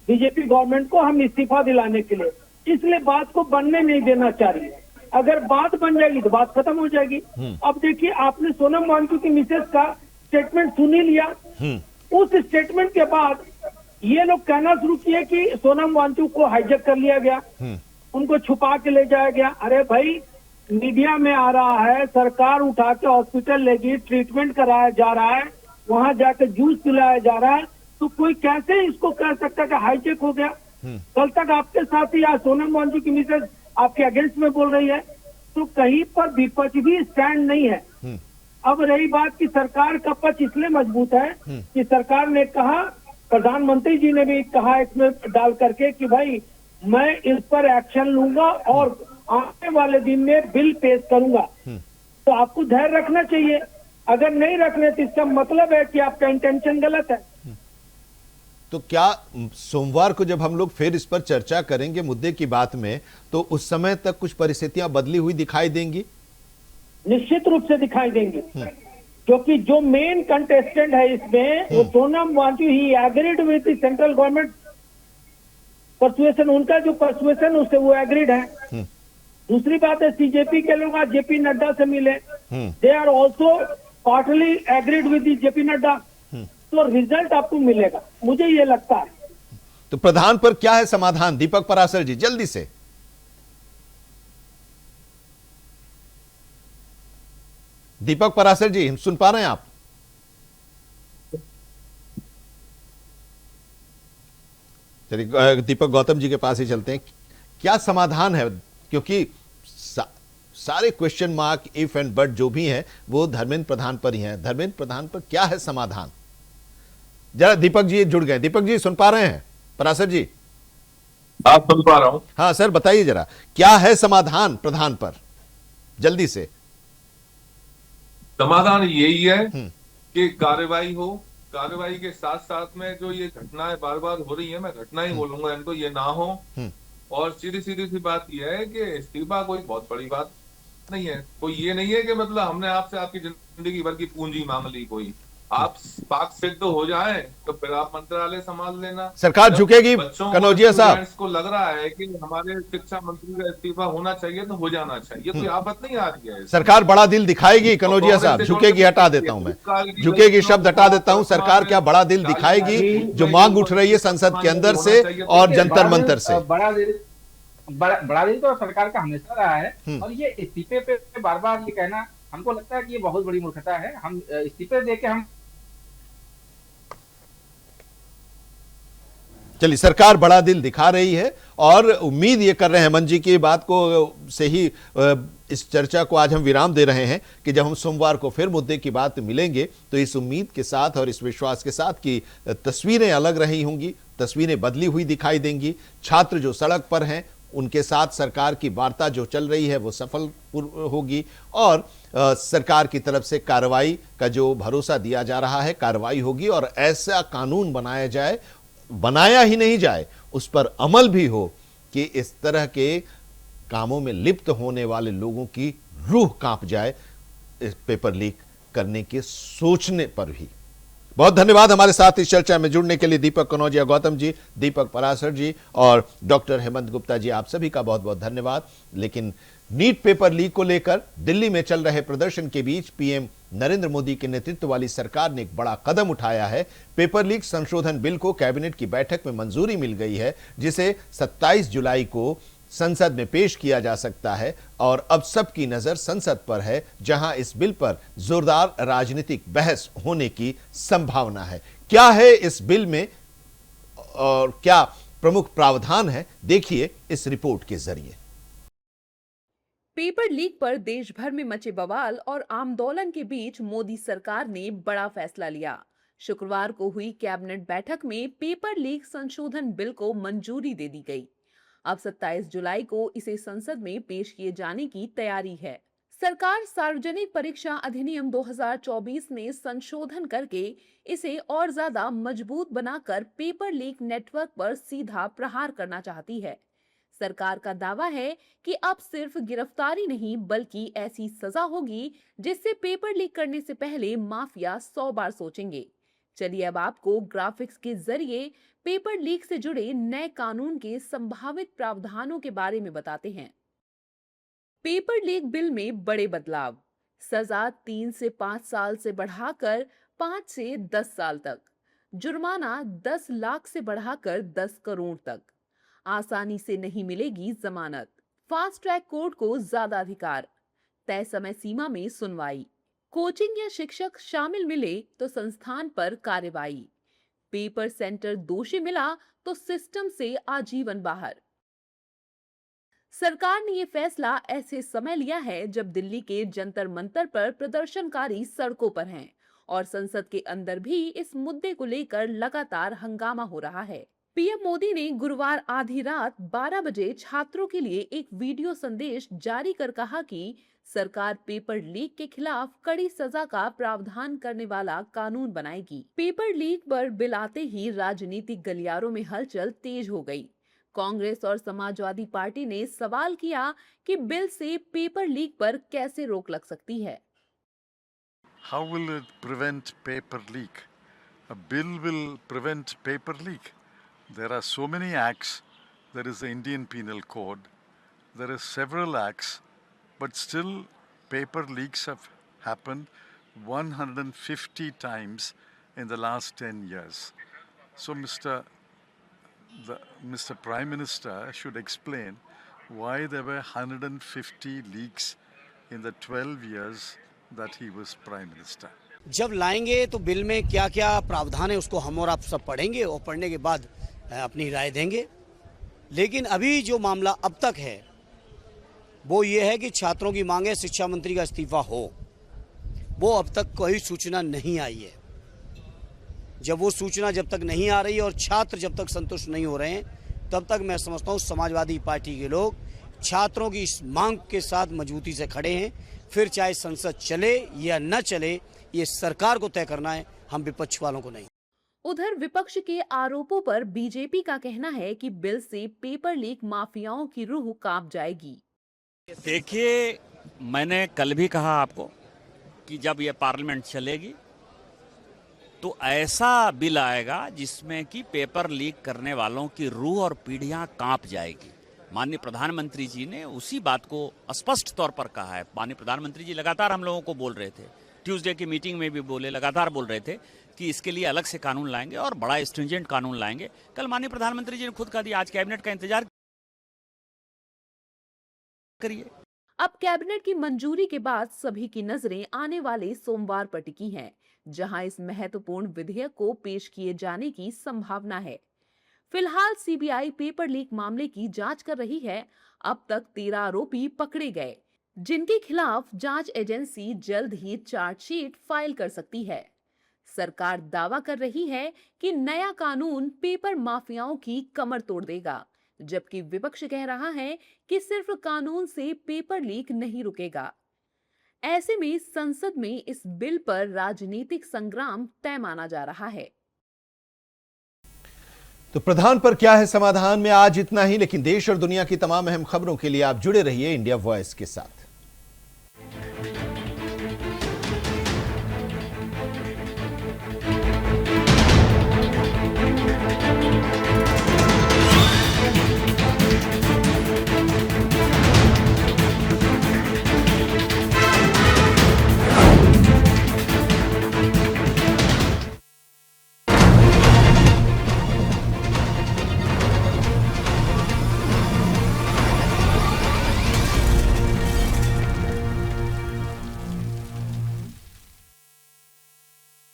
S10: बीजेपी गवर्नमेंट को हम इस्तीफा दिलाने के लिए, इसलिए बात को बनने नहीं देना चाह रही है। अगर बात बन जाएगी तो बात खत्म हो जाएगी। अब देखिए, आपने सोनम वांगचुक की मिसेज का स्टेटमेंट सुन ही लिया। उस स्टेटमेंट के बाद ये लोग कहना शुरू किए कि सोनम वांगचुक को हाईजैक कर लिया गया, उनको छुपा के ले जाया गया। अरे भाई, मीडिया में आ रहा है, सरकार उठा के हॉस्पिटल लेगी, ट्रीटमेंट कराया जा रहा है, वहां जाके जूस पिलाया जा रहा है, तो कोई कैसे इसको कह सकता है कि हाईटेक हो गया? कल तक आपके साथ ही आज सोनम मोहन की मिसेज आपके अगेंस्ट में बोल रही है, तो कहीं पर विपक्ष भी स्टैंड नहीं है। अब रही बात कि सरकार का पक्ष इसलिए मजबूत है कि सरकार ने कहा, प्रधानमंत्री जी ने भी कहा इसमें डाल करके कि भाई मैं इस पर एक्शन लूंगा और आने वाले दिन में बिल पेश करूंगा। तो आपको धैर्य रखना चाहिए, अगर नहीं रखने तो इसका मतलब है कि आपका इंटेंशन गलत है।
S1: तो क्या सोमवार को जब हम लोग फिर इस पर चर्चा करेंगे मुद्दे की बात में, तो उस समय तक कुछ परिस्थितियां बदली हुई दिखाई देंगी?
S10: निश्चित रूप से दिखाई देंगे, क्योंकि जो मेन कंटेस्टेंट है इसमें वो सोनम वांचू ही agreed with the central government persuasion, उनका जो परसुएशन उससे वो एग्रीड है। दूसरी बात है सीजेपी के लोग आज जेपी नड्डा से मिले, they are also partly agreed with JP Nadda, तो रिजल्ट आपको मिलेगा, मुझे ये लगता है।
S1: तो प्रधान पर क्या है समाधान? दीपक पराशर जी जल्दी से। दीपक पराशर जी, हम सुन पा रहे हैं आप? चलिए दीपक गौतम जी के पास ही चलते हैं। क्या समाधान है? क्योंकि सारे question mark, if and but जो भी हैं वो धर्मेंद्र प्रधान पर ही हैं। धर्मेंद्र प्रधान पर क्या है समाधान? जरा दीपक जी जुड़ गए। दीपक जी सुन पा रहे हैं? पराशर जी
S8: आप सुन पा रहा हूं।
S1: हाँ सर, बताइए जरा क्या है समाधान प्रधान पर, जल्दी से।
S8: समाधान यही है कि कार्रवाई हो, कार्रवाई के साथ साथ में जो ये घटनाएं बार बार हो रही है, मैं घटना ही बोलूंगा इनको, ये ना हो। और सीधी सीधी सी बात यह है कि इस्तीफा कोई बहुत बड़ी बात नहीं है। कोई ये नहीं है कि मतलब हमने आपसे आपकी जिंदगी भर की पूंजी मांग ली। कोई आप पाक सिद्ध हो जाए तो फिर आप मंत्रालय संभाल लेना।
S1: सरकार झुकेगी कनौजिया साहब?
S8: को लग रहा है कि हमारे शिक्षा मंत्री का इस्तीफा होना चाहिए तो हो जाना चाहिए, कोई आफत नहीं आ रही है।
S1: सरकार बड़ा दिल दिखाएगी कनौजिया साहब? झुकेगी हटा देता हूं मैं, झुकेगी शब्द हटा देता हूं। सरकार क्या बड़ा दिल दिखाएगी जो मांग उठ रही है संसद के अंदर से और जंतर मंतर से?
S7: बड़ा दिल तो सरकार का हमेशा रहा है, और ये इस्तीफे पे बार बार ये कहना हमको लगता है कि ये बहुत बड़ी मूर्खता है। हम इस्तीफे देके हम
S1: चलिए, सरकार बड़ा दिल दिखा रही है और उम्मीद ये कर रहे हैं, मन जी की बात को से ही इस चर्चा को आज हम विराम दे रहे हैं कि जब हम सोमवार को फिर मुद्दे की बात मिलेंगे तो इस उम्मीद के साथ और इस विश्वास के साथ कि तस्वीरें अलग रही होंगी, तस्वीरें बदली हुई दिखाई देंगी। छात्र जो सड़क पर हैं उनके साथ सरकार की वार्ता जो चल रही है वो सफल होगी और सरकार की तरफ से कार्रवाई का जो भरोसा दिया जा रहा है, कार्रवाई होगी और ऐसा कानून बनाया जाए, बनाया ही नहीं जाए, उस पर अमल भी हो कि इस तरह के कामों में लिप्त होने वाले लोगों की रूह कांप जाए इस पेपर लीक करने के सोचने पर भी। बहुत धन्यवाद हमारे साथ इस चर्चा में जुड़ने के लिए दीपक कनौजिया गौतम जी, दीपक पराशर जी और डॉक्टर हेमंत गुप्ता जी, आप सभी का बहुत बहुत धन्यवाद। लेकिन नीट पेपर लीक को लेकर दिल्ली में चल रहे प्रदर्शन के बीच पीएम नरेंद्र मोदी के नेतृत्व वाली सरकार ने एक बड़ा कदम उठाया है। पेपर लीक संशोधन बिल को कैबिनेट की बैठक में मंजूरी मिल गई है, जिसे 27 जुलाई को संसद में पेश किया जा सकता है और अब सबकी नजर संसद पर है, जहां इस बिल पर जोरदार राजनीतिक बहस होने की संभावना है। क्या है इस बिल में और क्या प्रमुख प्रावधान है, देखिए इस रिपोर्ट के जरिए।
S11: पेपर लीक पर देश भर में मचे बवाल और आंदोलन के बीच मोदी सरकार ने बड़ा फैसला लिया। शुक्रवार को हुई कैबिनेट बैठक में पेपर लीक संशोधन बिल को मंजूरी दे दी गई। अब 27 जुलाई को इसे संसद में पेश किए जाने की तैयारी है। सरकार सार्वजनिक परीक्षा अधिनियम 2024 में संशोधन करके इसे और ज्यादा मजबूत बनाकर पेपर लीक नेटवर्क पर सीधा प्रहार करना चाहती है। सरकार का दावा है कि अब सिर्फ गिरफ्तारी नहीं बल्कि ऐसी सजा होगी जिससे पेपर लीक करने से पहले माफिया 100 बार सोचेंगे। चलिए अब आपको ग्राफिक्स के जरिए पेपर लीक से जुड़े नए कानून के संभावित प्रावधानों के बारे में बताते हैं। पेपर लीक बिल में बड़े बदलाव, सजा 3 से 5 साल से बढ़ाकर 5 से 10 साल तक, जुर्माना 10 लाख से बढ़ाकर 10 करोड़ तक, आसानी से नहीं मिलेगी जमानत, फास्ट ट्रैक कोर्ट को ज्यादा अधिकार, तय समय सीमा में सुनवाई, कोचिंग या शिक्षक शामिल मिले तो संस्थान पर कार्रवाई, पेपर सेंटर दोषी मिला तो सिस्टम से आजीवन बाहर। सरकार ने ये फैसला ऐसे समय लिया है जब दिल्ली के जंतर मंतर पर प्रदर्शनकारी सड़कों पर हैं और संसद के अंदर भी इस मुद्दे को लेकर लगातार हंगामा हो रहा है। पीएम मोदी ने गुरुवार आधी रात 12 बजे छात्रों के लिए एक वीडियो संदेश जारी कर कहा कि सरकार पेपर लीक के खिलाफ कड़ी सजा का प्रावधान करने वाला कानून बनाएगी। पेपर लीक पर बिल आते ही राजनीतिक गलियारों में हलचल तेज हो गई। कांग्रेस और समाजवादी पार्टी ने सवाल किया कि बिल से पेपर लीक पर कैसे रोक लग सकती है।
S12: How will it prevent paper leak? A bill will prevent paper leak. There are so many acts. There is the Indian Penal Code. There are several acts, but still paper leaks have happened 150 times in the last 10 years. So Mr. Prime Minister should explain why there were 150 leaks in the 12 years that he was Prime Minister.
S13: जब लाएंगे तो bill में क्या क्या प्रावधान है उसको हम और आप सब पढ़ेंगे और पढ़ने के बाद अपनी राय देंगे। लेकिन अभी जो मामला अब तक है वो ये है कि छात्रों की मांग है शिक्षा मंत्री का इस्तीफा हो। वो अब तक कोई सूचना नहीं आई है। जब वो सूचना जब तक नहीं आ रही और छात्र जब तक संतुष्ट नहीं हो रहे हैं तब तक मैं समझता हूँ समाजवादी पार्टी के लोग छात्रों की इस मांग के साथ मजबूती से खड़े हैं। फिर चाहे संसद चले या न चले ये सरकार को तय करना है, हम विपक्ष वालों को नहीं।
S11: उधर विपक्ष के आरोपों पर बीजेपी का कहना है कि बिल से पेपर लीक माफियाओं की रूह कांप जाएगी।
S14: देखिए, मैंने कल भी कहा आपको कि जब ये पार्लियामेंट चलेगी तो ऐसा बिल आएगा जिसमें कि पेपर लीक करने वालों की रूह और पीढ़ियां कांप जाएगी। माननीय प्रधानमंत्री जी ने उसी बात को स्पष्ट तौर पर कहा है। माननीय प्रधानमंत्री जी लगातार हम लोगों को बोल रहे थे, ट्यूसडे की मीटिंग में भी बोले, लगातार बोल रहे थे कि इसके लिए अलग से कानून लाएंगे और बड़ा स्ट्रिंजेंट कानून लाएंगे। कल माननीय प्रधानमंत्री जी ने खुद कहा दिया, आज कैबिनेट का इंतजार करिए।
S11: अब कैबिनेट की मंजूरी के बाद सभी की नजरें आने वाले सोमवार पर टिकी हैं, जहां इस महत्वपूर्ण विधेयक को पेश किए जाने की संभावना है। फिलहाल सीबीआई पेपर लीक मामले की जांच कर रही है। अब तक 13 आरोपी पकड़े गए, जिनके खिलाफ जांच एजेंसी जल्द ही चार्जशीट फाइल कर सकती है। सरकार दावा कर रही है कि नया कानून पेपर माफियाओं की कमर तोड़ देगा, जबकि विपक्ष कह रहा है कि सिर्फ कानून से पेपर लीक नहीं रुकेगा। ऐसे में संसद में इस बिल पर राजनीतिक संग्राम तय माना जा रहा है।
S1: तो प्रधान पर क्या है समाधान में आज इतना ही, लेकिन देश और दुनिया की तमाम अहम खबरों के लिए आप जुड़े रहिए इंडिया वॉइस के साथ।